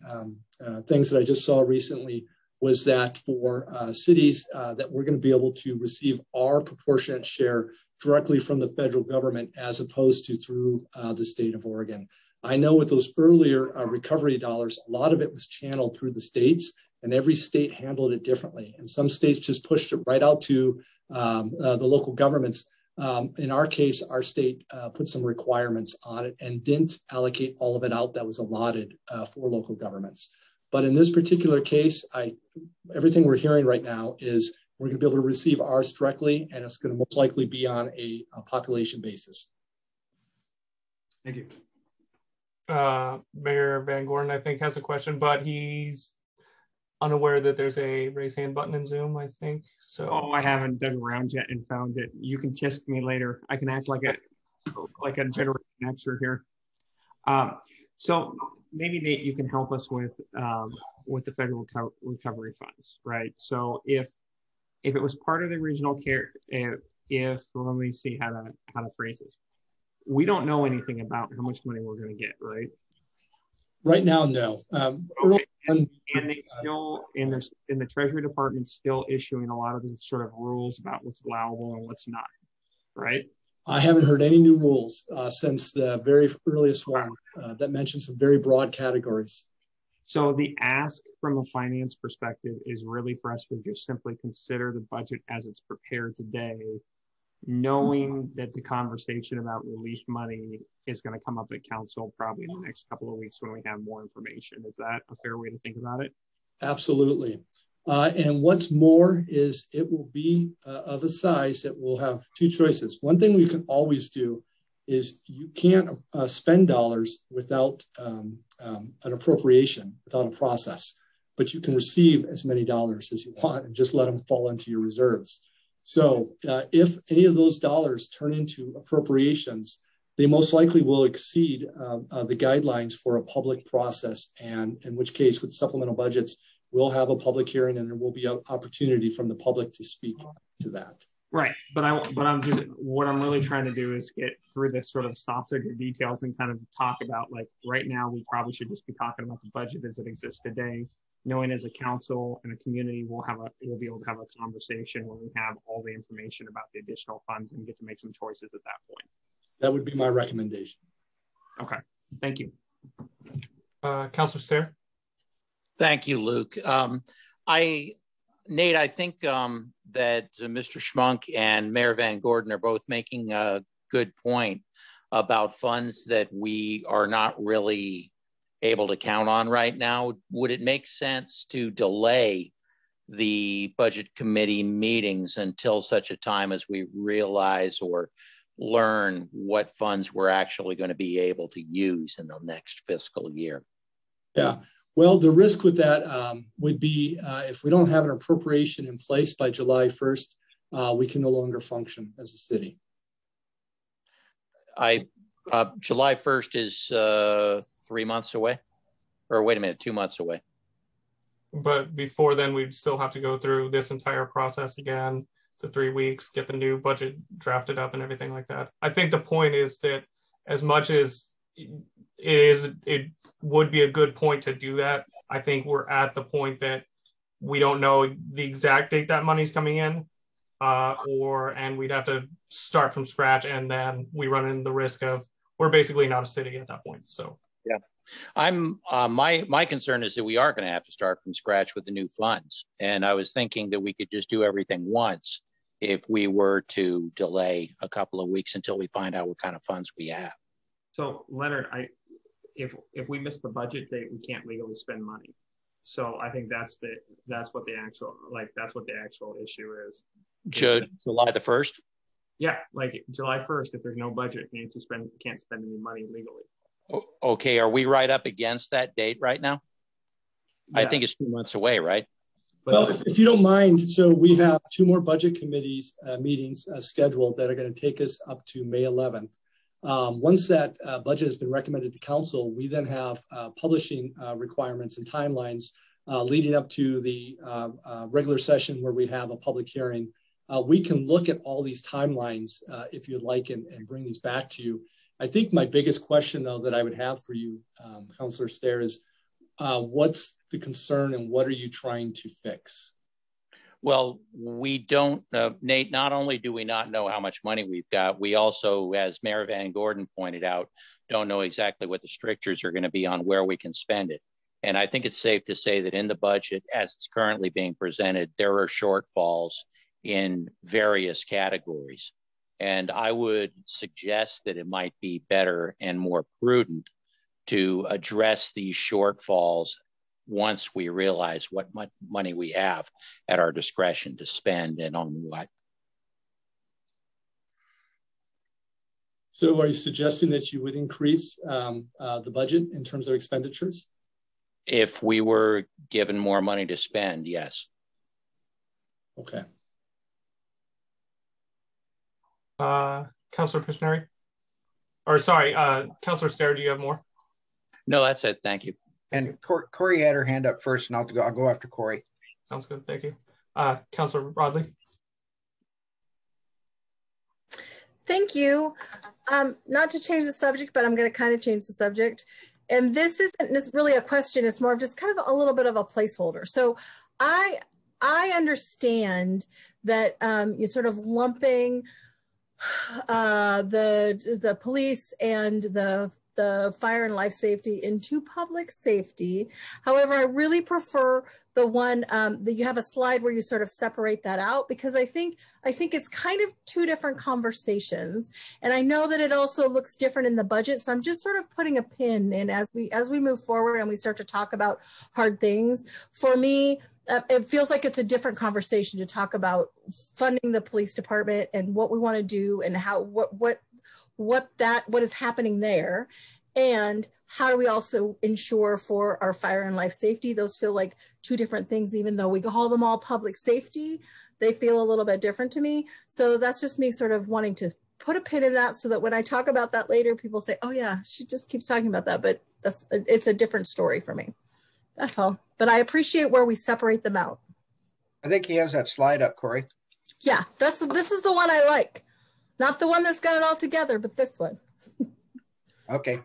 things that I just saw recently was that for cities that we're going to be able to receive our proportionate share directly from the federal government as opposed to through the state of Oregon. I know with those earlier recovery dollars, a lot of it was channeled through the states, and every state handled it differently. And some states just pushed it right out to the local governments. In our case, our state put some requirements on it and didn't allocate all of it out that was allotted for local governments. But in this particular case, everything we're hearing right now is we're going to be able to receive ours directly, and it's going to most likely be on a population basis. Thank you. Mayor Van Gordon, I think, has a question, but he's unaware that there's a raise hand button in Zoom, I think. So I haven't dug around yet and found it. You can test me later. I can act like a generation extra here. So maybe Nate, you can help us with the federal recovery funds, right? So if it was part of the regional care, let me see how to phrase this. We don't know anything about how much money we're going to get, right? Right now, no. Okay. And they still in the Treasury Department still issuing a lot of the sort of rules about what's allowable and what's not, right? I haven't heard any new rules since the very earliest one that mentioned some very broad categories. So the ask from a finance perspective is really for us to just simply consider the budget as it's prepared today, knowing that the conversation about relief money is going to come up at council probably in the next couple of weeks when we have more information. Is that a fair way to think about it? Absolutely. And what's more is it will be of a size that we'll have two choices. One thing we can always do is you can't spend dollars without an appropriation, without a process, but you can receive as many dollars as you want and just let them fall into your reserves. So if any of those dollars turn into appropriations, they most likely will exceed the guidelines for a public process, and in which case with supplemental budgets, we'll have a public hearing and there will be an opportunity from the public to speak to that. Right, but what I'm really trying to do is get through this sort of sausage of details and kind of talk about, like, right now we probably should just be talking about the budget as it exists today, knowing as a council and a community we'll be able to have a conversation when we have all the information about the additional funds and get to make some choices at that point. That would be my recommendation. Okay, thank you. Councilor Stair. Thank you, Luke. Nate, I think that Mr. Schmunk and Mayor Van Gordon are both making a good point about funds that we are not really able to count on right now. Would it make sense to delay the budget committee meetings until such a time as we realize or learn what funds we're actually going to be able to use in the next fiscal year? Yeah. Well, the risk with that would be if we don't have an appropriation in place by July 1st, we can no longer function as a city. July 1st is 3 months away, or wait a minute, 2 months away. But before then, we'd still have to go through this entire process again, the 3 weeks, get the new budget drafted up and everything like that. I think the point is that as much as it would be a good point to do that, I think we're at the point that we don't know the exact date that money's coming in, and we'd have to start from scratch, and then we run into the risk of we're basically not a city at that point. So yeah, my concern is that we are going to have to start from scratch with the new funds, and I was thinking that we could just do everything once if we were to delay a couple of weeks until we find out what kind of funds we have. So Leonard, if we miss the budget date, we can't legally spend money. So I think that's what the actual issue is. July the 1st? Yeah, like July 1st, if there's no budget, can't spend any money legally. Okay, are we right up against that date right now? Yeah. I think it's 2 months away, right? Well, if you don't mind, so we have 2 more budget committees meetings scheduled that are going to take us up to May 11th. Once that budget has been recommended to council, we then have publishing requirements and timelines leading up to the regular session where we have a public hearing. We can look at all these timelines if you'd like and bring these back to you. I think my biggest question, though, that I would have for you, Councilor Stair, is what's the concern and what are you trying to fix? Well, we don't, Nate, not only do we not know how much money we've got, we also, as Mayor Van Gordon pointed out, don't know exactly what the strictures are going to be on where we can spend it. And I think it's safe to say that in the budget, as it's currently being presented, there are shortfalls in various categories. And I would suggest that it might be better and more prudent to address these shortfalls once we realize what money we have at our discretion to spend and on what. So are you suggesting that you would increase the budget in terms of expenditures? If we were given more money to spend, yes. Okay. Councilor Pishneri? Or sorry, Councilor Stair, do you have more? No, that's it. Thank you. And Corey had her hand up first, and I'll go after Corey. Sounds good. Thank you. Councilor Rodley. Thank you. Not to change the subject, but I'm going to kind of change the subject. And this isn't really a question. It's more of just kind of a little bit of a placeholder. So I understand that you're sort of lumping the police and the fire and life safety into public safety. However, I really prefer the one that you have a slide where you sort of separate that out, because I think it's kind of two different conversations. And I know that it also looks different in the budget. So I'm just sort of putting a pin in as we move forward and we start to talk about hard things. For me, it feels like it's a different conversation to talk about funding the police department and what we want to do and how what is happening there, and how do we also ensure for our fire and life safety. Those feel like two different things, even though we call them all public safety. They feel a little bit different to me. So that's just me sort of wanting to put a pin in that, so that when I talk about that later, people say, oh yeah, she just keeps talking about that, but it's a different story for me. That's all. But I appreciate where we separate them out. I think he has that slide up, Corey. Yeah, this is the one I like. Not the one that's got it all together, but this one. Okay.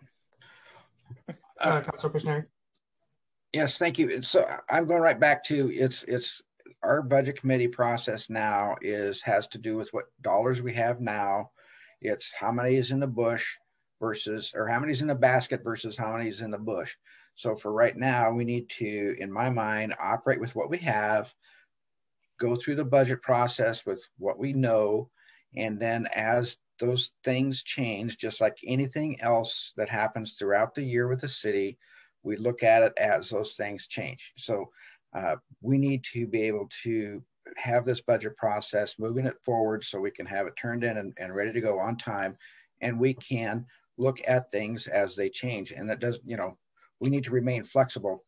Councilor Pishnari. Yes, thank you. So I'm going right back to it's our budget committee process now has to do with what dollars we have now. It's how many is in the bush versus, or how many is in the basket versus how many is in the bush. So for right now, we need to, in my mind, operate with what we have, go through the budget process with what we know, and then as those things change, just like anything else that happens throughout the year with the city, we look at it as those things change. So we need to be able to have this budget process moving it forward so we can have it turned in and ready to go on time. And we can look at things as they change. And that does, we need to remain flexible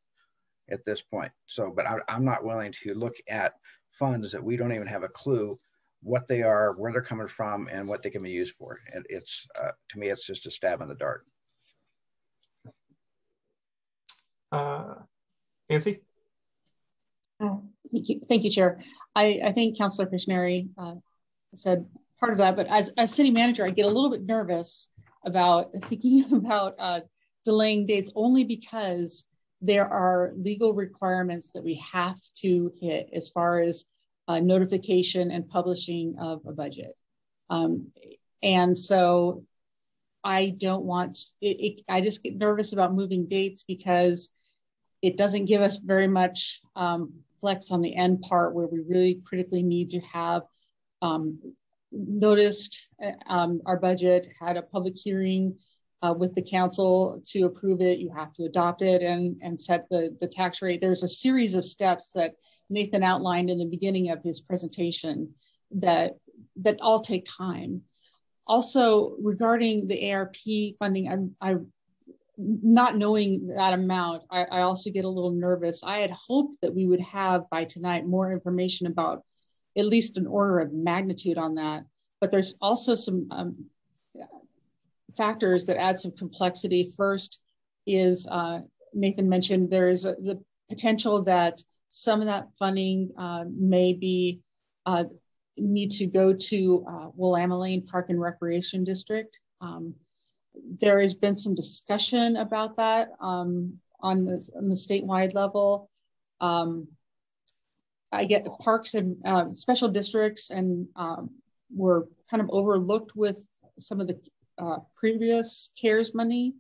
at this point. So, but I'm not willing to look at funds that we don't even have a clue what they are, where they're coming from, and what they can be used for. And it's, to me, it's just a stab in the dark. Nancy? Thank you, Chair. I think Councilor Pishnari said part of that, but as city manager, I get a little bit nervous about thinking about delaying dates, only because there are legal requirements that we have to hit as far as notification and publishing of a budget. And so I don't want, I just get nervous about moving dates because it doesn't give us very much flex on the end part where we really critically need to have noticed our budget, had a public hearing with the council to approve it. You have to adopt it and set the tax rate. There's a series of steps that Nathan outlined in the beginning of his presentation that all take time. Also, regarding the ARP funding, I'm not knowing that amount, I also get a little nervous. I had hoped that we would have by tonight more information about at least an order of magnitude on that. But there's also some factors that add some complexity. First is, Nathan mentioned, there is the potential that some of that funding may be need to go to Willamette Park and Recreation District. There has been some discussion about that on the statewide level. I get the parks and special districts and were kind of overlooked with some of the previous CARES money.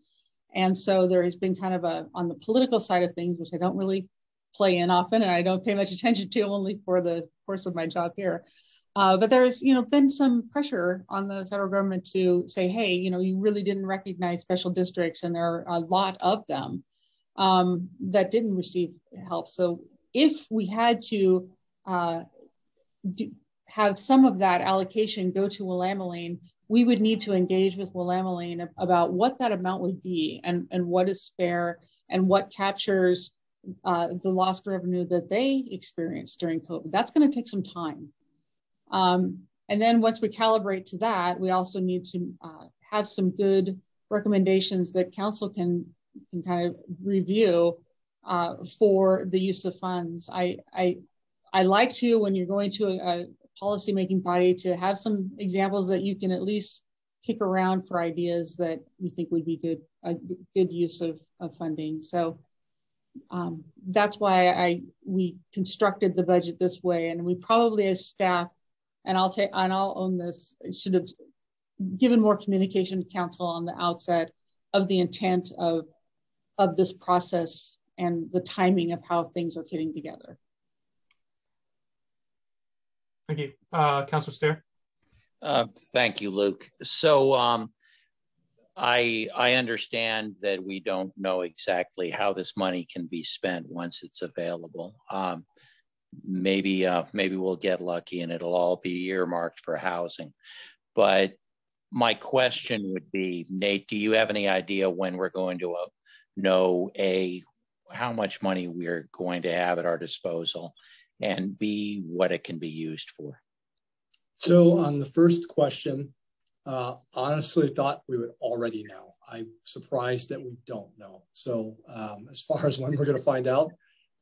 And so there has been kind of on the political side of things, which I don't really play in often and I don't pay much attention to, only for the course of my job here. But there's, been some pressure on the federal government to say, hey, you really didn't recognize special districts, and there are a lot of them that didn't receive help. So if we had to have some of that allocation go to Willamette, we would need to engage with Willamette about what that amount would be and what is fair and what captures the lost revenue that they experienced during COVID. That's going to take some time. And then once we calibrate to that, we also need to have some good recommendations that council can can kind of review for the use of funds. I like to, when you're going to a policy-making body, to have some examples that you can at least kick around for ideas that you think would be a good use of funding. So that's why we constructed the budget this way, and we probably as staff, and I'll own this, should have given more communication to council on the outset of the intent of this process and the timing of how things are fitting together. Thank you. Councilor Stair. Thank you, Luke. So I understand that we don't know exactly how this money can be spent once it's available. Maybe we'll get lucky and it'll all be earmarked for housing. But my question would be, Nate, do you have any idea when we're going to know how much money we're going to have at our disposal, and B, what it can be used for? So on the first question, honestly thought we would already know. I'm surprised that we don't know. So as far as when we're going to find out,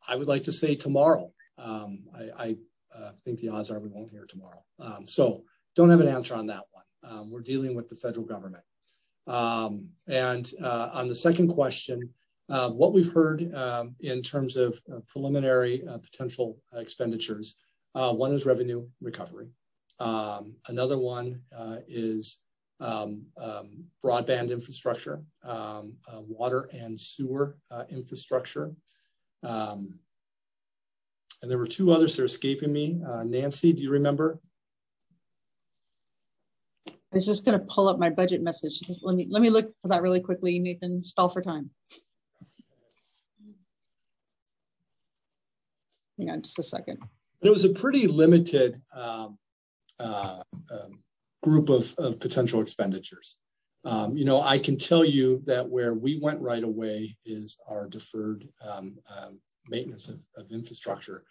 I would like to say tomorrow. I think the odds are we won't hear tomorrow. So don't have an answer on that one. We're dealing with the federal government. And on the second question, what we've heard in terms of preliminary potential expenditures, one is revenue recovery. Another one is broadband infrastructure, water and sewer infrastructure. And there were two others that are escaping me. Nancy, do you remember? I was just going to pull up my budget message. Just let me look for that really quickly, Nathan. Stall for time. Hang on just a second. It was a pretty limited group of potential expenditures. I can tell you that where we went right away is our deferred maintenance of infrastructure.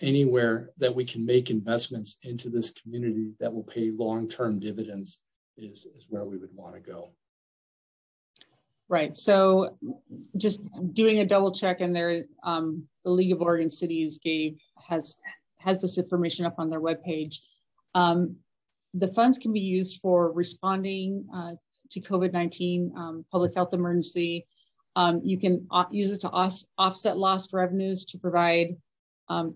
Anywhere that we can make investments into this community that will pay long-term dividends is where we would want to go. Right. So just doing a double check, and there, the League of Oregon Cities has this information up on their webpage. The funds can be used for responding to COVID-19 public health emergency. You can use it to offset lost revenues to provide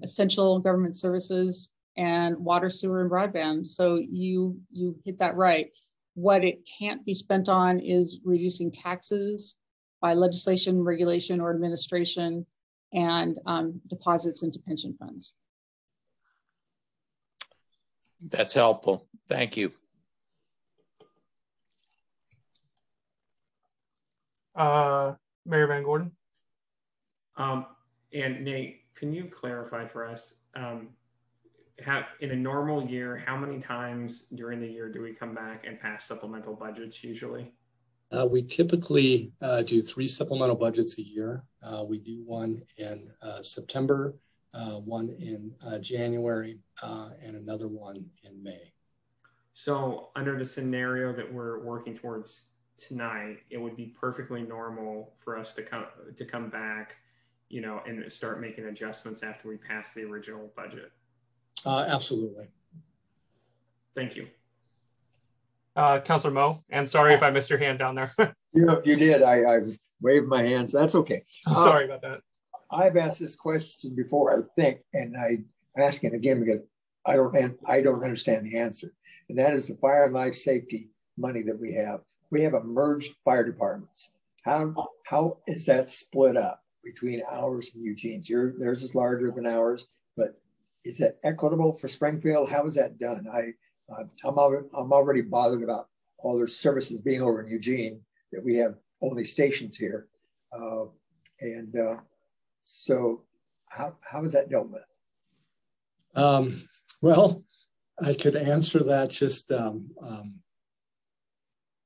essential government services and water, sewer, and broadband. So you hit that right. What it can't be spent on is reducing taxes by legislation, regulation, or administration, and deposits into pension funds. That's helpful. Thank you. Mayor Van Gordon. And Nate, can you clarify for us, in a normal year, how many times during the year do we come back and pass supplemental budgets usually? We typically do 3 supplemental budgets a year. We do one in September, one in January, and another one in May. So under the scenario that we're working towards tonight, it would be perfectly normal for us to come back, and start making adjustments after we pass the original budget. Absolutely. Thank you. Councilor Moe, and sorry if I missed your hand down there. You did. I waved my hands. That's okay. Sorry about that. I've asked this question before, I think, and I'm asking again because I don't understand the answer. And that is the fire and life safety money that we have. We have merged fire departments. How is that split up between ours and Eugene's? Theirs is larger than ours, but is that equitable for Springfield? How is that done? I'm already bothered about all their services being over in Eugene, that we have only stations here. So how is that dealt with? Well, I could answer that just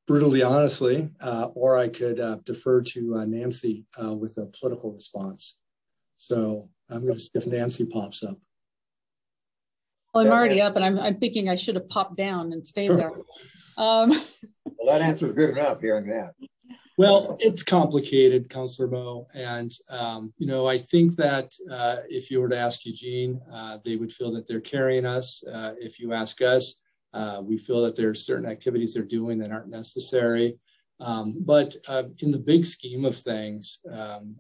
brutally honestly, or I could defer to Nancy with a political response. So I'm going to see if Nancy pops up. Well, I'm already up, and I'm thinking I should have popped down and stayed there. Well, that answer is good enough, hearing that. Well, it's complicated, Councillor Moe. And, you know, I think that if you were to ask Eugene, they would feel that they're carrying us. If you ask us, we feel that there are certain activities they're doing that aren't necessary. But in the big scheme of things,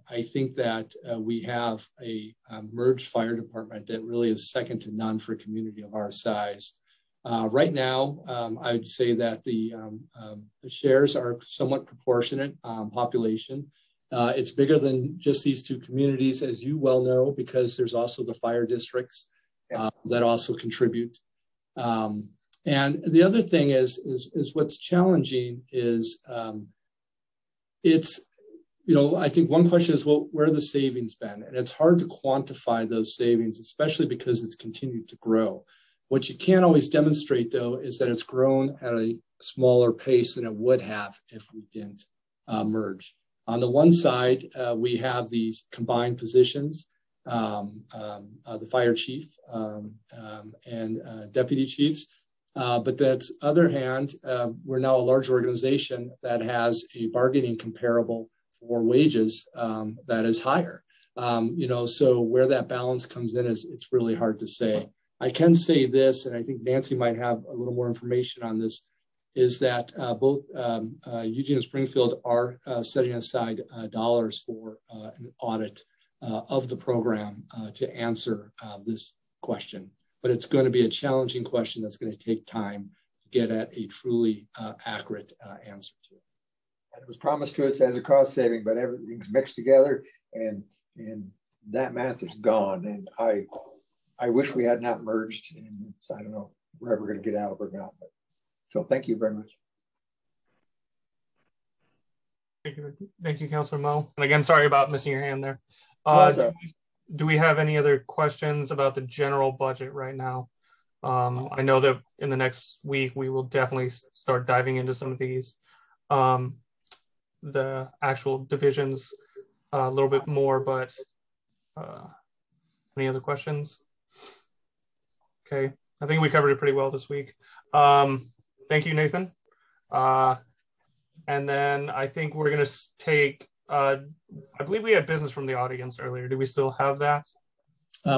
I think that we have a merged fire department that really is second to none for a community of our size. Right now, I would say that the shares are somewhat proportionate population. It's bigger than just these two communities, as you well know, because there's also the fire districts that also contribute. And the other thing is what's challenging is it's, you know, I think one question is, well, where have the savings been? And it's hard to quantify those savings, especially because it's continued to grow. What you can't always demonstrate, though, is that it's grown at a smaller pace than it would have if we didn't merge. On the one side, we have these combined positions, the fire chief and deputy chiefs. But that's other hand, we're now a large organization that has a bargaining comparable for wages that is higher. You know, so where that balance comes in is it's really hard to say. I can say this, and I think Nancy might have a little more information on this, is that both Eugene and Springfield are setting aside dollars for an audit of the program to answer this question. But it's going to be a challenging question that's going to take time to get at a truly accurate answer to. And it was promised to us as a cost saving, but everything's mixed together, and that math is gone. And I wish we had not merged, and I don't know if we're ever going to get out of it or not. But, so thank you very much. Thank you, Councilor Moe. And again, sorry about missing your hand there. Do we have any other questions about the general budget right now? I know that in the next week, we will definitely start diving into some of these, the actual divisions a little bit more, but any other questions? Okay, I think we covered it pretty well this week. Thank you, Nathan. And then I think we're gonna take, I believe we had business from the audience earlier. Do we still have that?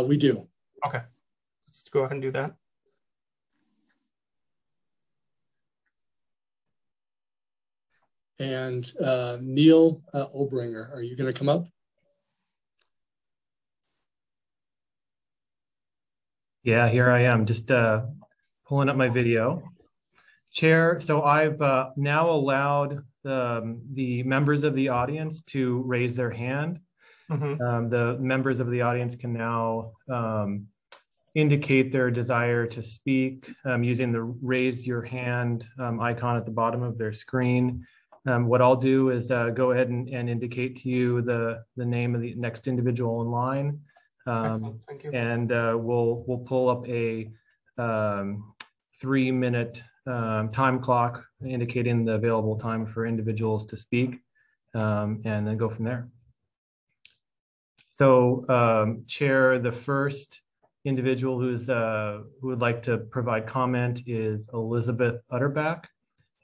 We do. Okay, let's go ahead and do that. And Neil Obringer, are you going to come up? Yeah, here I am, just pulling up my video. Chair, so I've now allowed the members of the audience to raise their hand. Mm-hmm. The members of the audience can now indicate their desire to speak using the raise your hand icon at the bottom of their screen. What I'll do is go ahead and indicate to you the name of the next individual in line. Thank you. And we'll pull up a 3-minute time clock indicating the available time for individuals to speak, and then go from there. So, Chair, the first individual who would like to provide comment is Elizabeth Utterback,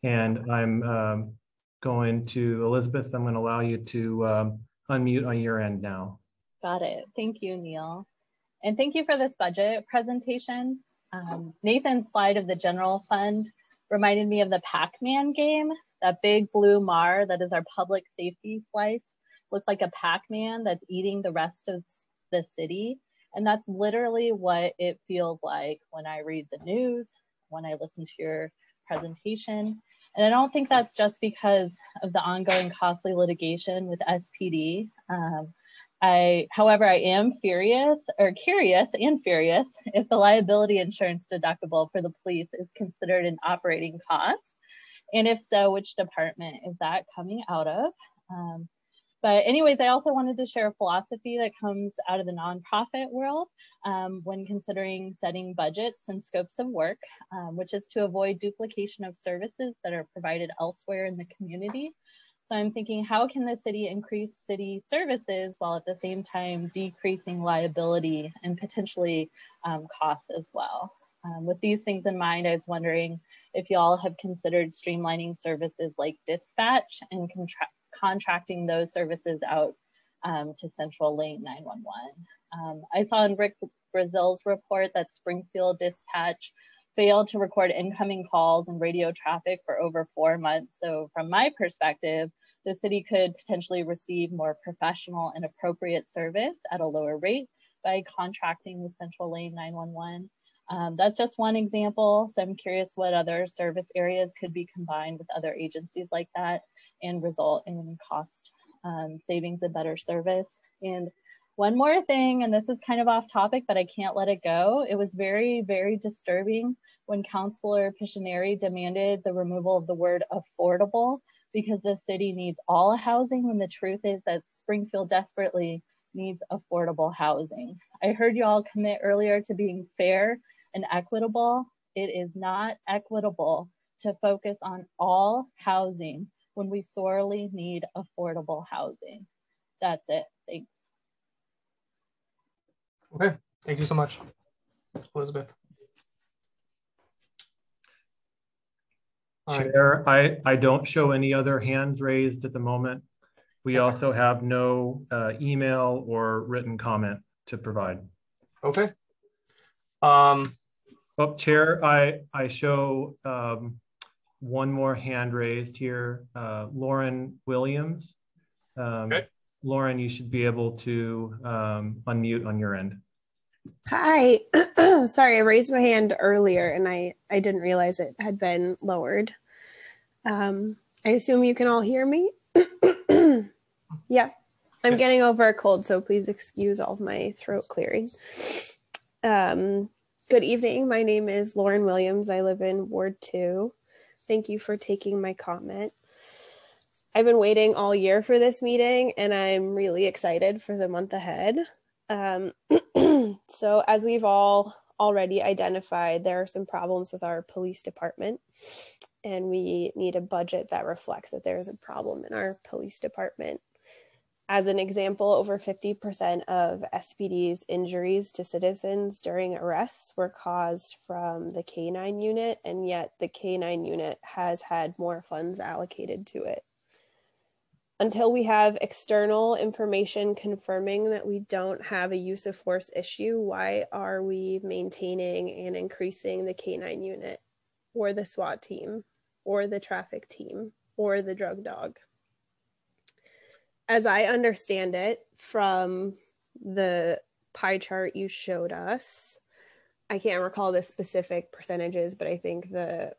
and I'm going to Elizabeth. I'm going to allow you to unmute on your end now. Got it. Thank you, Neil. And thank you for this budget presentation. Nathan's slide of the general fund reminded me of the Pac-Man game, that big blue Mar that is our public safety slice. Looked like a Pac-Man that's eating the rest of the city. And that's literally what it feels like when I read the news, when I listen to your presentation. And I don't think that's just because of the ongoing costly litigation with SPD. However, I am curious and furious if the liability insurance deductible for the police is considered an operating cost. And if so, which department is that coming out of? But anyways, I also wanted to share a philosophy that comes out of the nonprofit world when considering setting budgets and scopes of work, which is to avoid duplication of services that are provided elsewhere in the community. So I'm thinking, how can the city increase city services while at the same time decreasing liability and potentially costs as well? With these things in mind, I was wondering if y'all have considered streamlining services like dispatch and contracting those services out to Central Lane 911. I saw in Rick Brazil's report that Springfield Dispatch failed to record incoming calls and radio traffic for over 4 months. So from my perspective, the city could potentially receive more professional and appropriate service at a lower rate by contracting with Central Lane 911. That's just one example. So I'm curious what other service areas could be combined with other agencies like that and result in cost savings and better service. And one more thing, and this is kind of off topic, but I can't let it go. It was very, very disturbing when Councilor Pictionary demanded the removal of the word affordable because the city needs all housing, when the truth is that Springfield desperately needs affordable housing. I heard you all commit earlier to being fair and equitable. It is not equitable to focus on all housing when we sorely need affordable housing. That's it. Thanks. Okay, thank you so much, Elizabeth. Chair, I don't show any other hands raised at the moment. We also have no email or written comment to provide. Okay. Oh, Chair, I show one more hand raised here. Lauren Williams. Okay. Lauren, you should be able to unmute on your end. Hi. Sorry, I raised my hand earlier and I didn't realize it had been lowered. I assume you can all hear me? Yeah, I'm getting over a cold, so please excuse all of my throat clearing. Good evening. My name is Lauren Williams. I live in Ward 2. Thank you for taking my comment. I've been waiting all year for this meeting and I'm really excited for the month ahead. So as we've all already identified, there are some problems with our police department and we need a budget that reflects that there is a problem in our police department. As an example, over 50% of SPD's injuries to citizens during arrests were caused from the K-9 unit, and yet the K-9 unit has had more funds allocated to it. Until we have external information confirming that we don't have a use of force issue, why are we maintaining and increasing the K-9 unit or the SWAT team or the traffic team or the drug dog? As I understand it from the pie chart you showed us, I can't recall the specific percentages, but I think the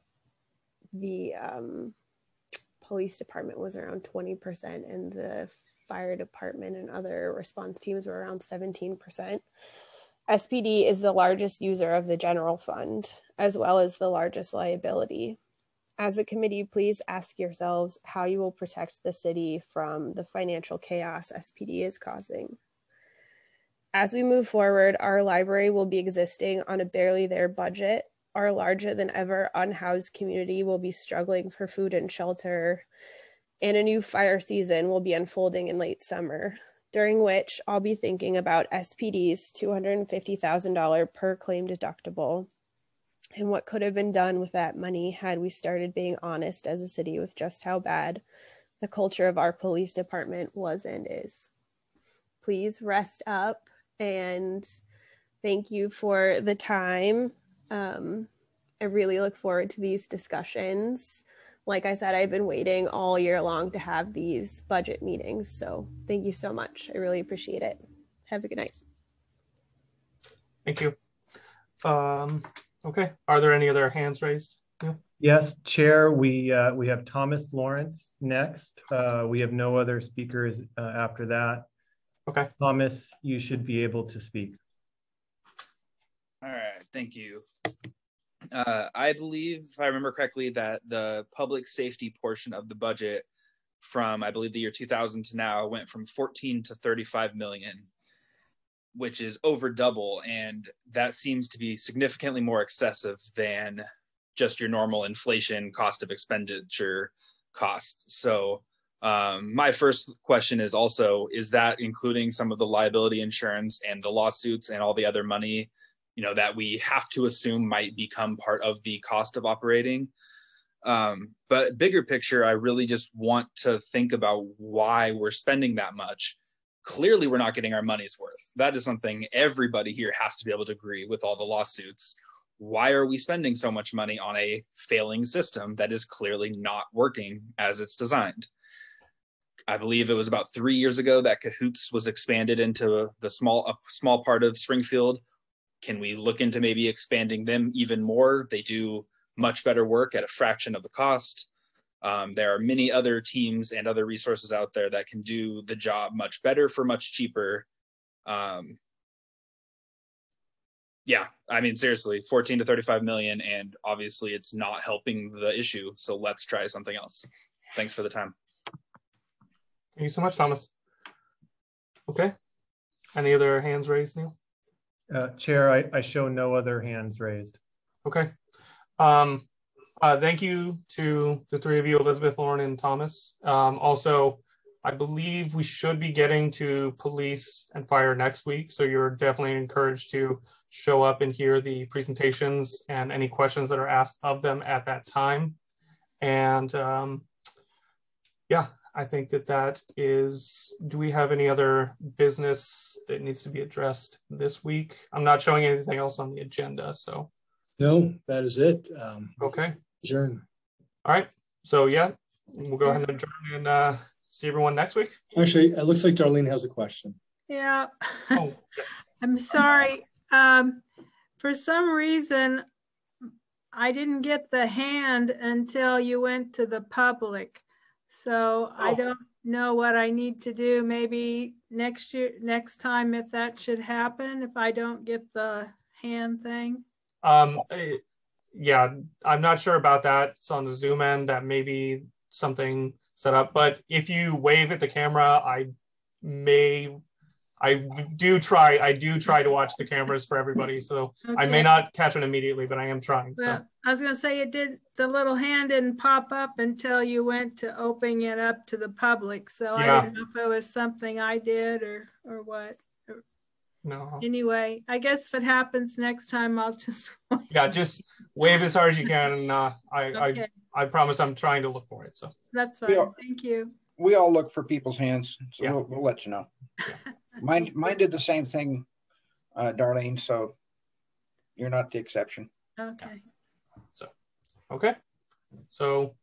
police department was around 20% and the fire department and other response teams were around 17%. SPD is the largest user of the general fund, as well as the largest liability. As a committee, please ask yourselves how you will protect the city from the financial chaos SPD is causing. As we move forward, our library will be existing on a barely there budget. Our larger than ever unhoused community will be struggling for food and shelter, and a new fire season will be unfolding in late summer, during which I'll be thinking about SPD's $250,000 per claim deductible and what could have been done with that money had we started being honest as a city with just how bad the culture of our police department was and is. Please rest up and thank you for the time. I really look forward to these discussions. Like I said, I've been waiting all year long to have these budget meetings. So thank you so much. I really appreciate it. Have a good night. Thank you. Okay, are there any other hands raised? Yeah. Yes, Chair, we have Thomas Lawrence next. We have no other speakers after that. Okay. Thomas, you should be able to speak. All right, thank you. I believe, if I remember correctly, that the public safety portion of the budget from, I believe, the year 2000 to now went from 14 to 35 million, which is over double. And that seems to be significantly more excessive than just your normal inflation cost of expenditure costs. So my first question is also, is that including some of the liability insurance and the lawsuits and all the other money, you know, that we have to assume might become part of the cost of operating? But bigger picture, I really just want to think about why we're spending that much. Clearly, we're not getting our money's worth. That is something everybody here has to be able to agree with all the lawsuits. Why are we spending so much money on a failing system that is clearly not working as it's designed? I believe it was about 3 years ago that Cahoots was expanded into a small part of Springfield. Can we look into maybe expanding them even more? They do much better work at a fraction of the cost. There are many other teams and other resources out there that can do the job much better for much cheaper. Yeah, I mean, seriously, 14 to 35 million, and obviously it's not helping the issue. So let's try something else. Thanks for the time. Thank you so much, Thomas. Okay. Any other hands raised, Neil? Chair, I show no other hands raised. Okay. Thank you to the three of you, Elizabeth, Lauren, and Thomas. Also, I believe we should be getting to police and fire next week. So you're definitely encouraged to show up and hear the presentations and any questions that are asked of them at that time. And yeah, I think that is, do we have any other business that needs to be addressed this week? I'm not showing anything else on the agenda, so. No, that is it. Okay. Adjourn. All right. So yeah, we'll go ahead and adjourn and see everyone next week. Actually, it looks like Darlene has a question. Yeah. Oh, yes. I'm sorry. For some reason, I didn't get the hand until you went to the public. So I don't know what I need to do. Maybe next time, if that should happen, if I don't get the hand thing. Yeah, I'm not sure about that. It's on the Zoom end. That may be something set up. But if you wave at the camera, I do try to watch the cameras for everybody. So okay. I may not catch it immediately, but I am trying. Well, so I was gonna say the little hand didn't pop up until you went to opening it up to the public. So yeah. I didn't know if it was something I did or what. No. Anyway, I guess if it happens next time, I'll just yeah, just wave as hard as you can, and okay. I promise I'm trying to look for it. So that's fine. Thank you. We all look for people's hands, so yeah. we'll let you know. Yeah. Mine did the same thing, Darlene. So you're not the exception. Okay. So okay. So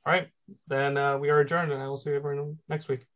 all right, then we are adjourned, and I will see everyone next week.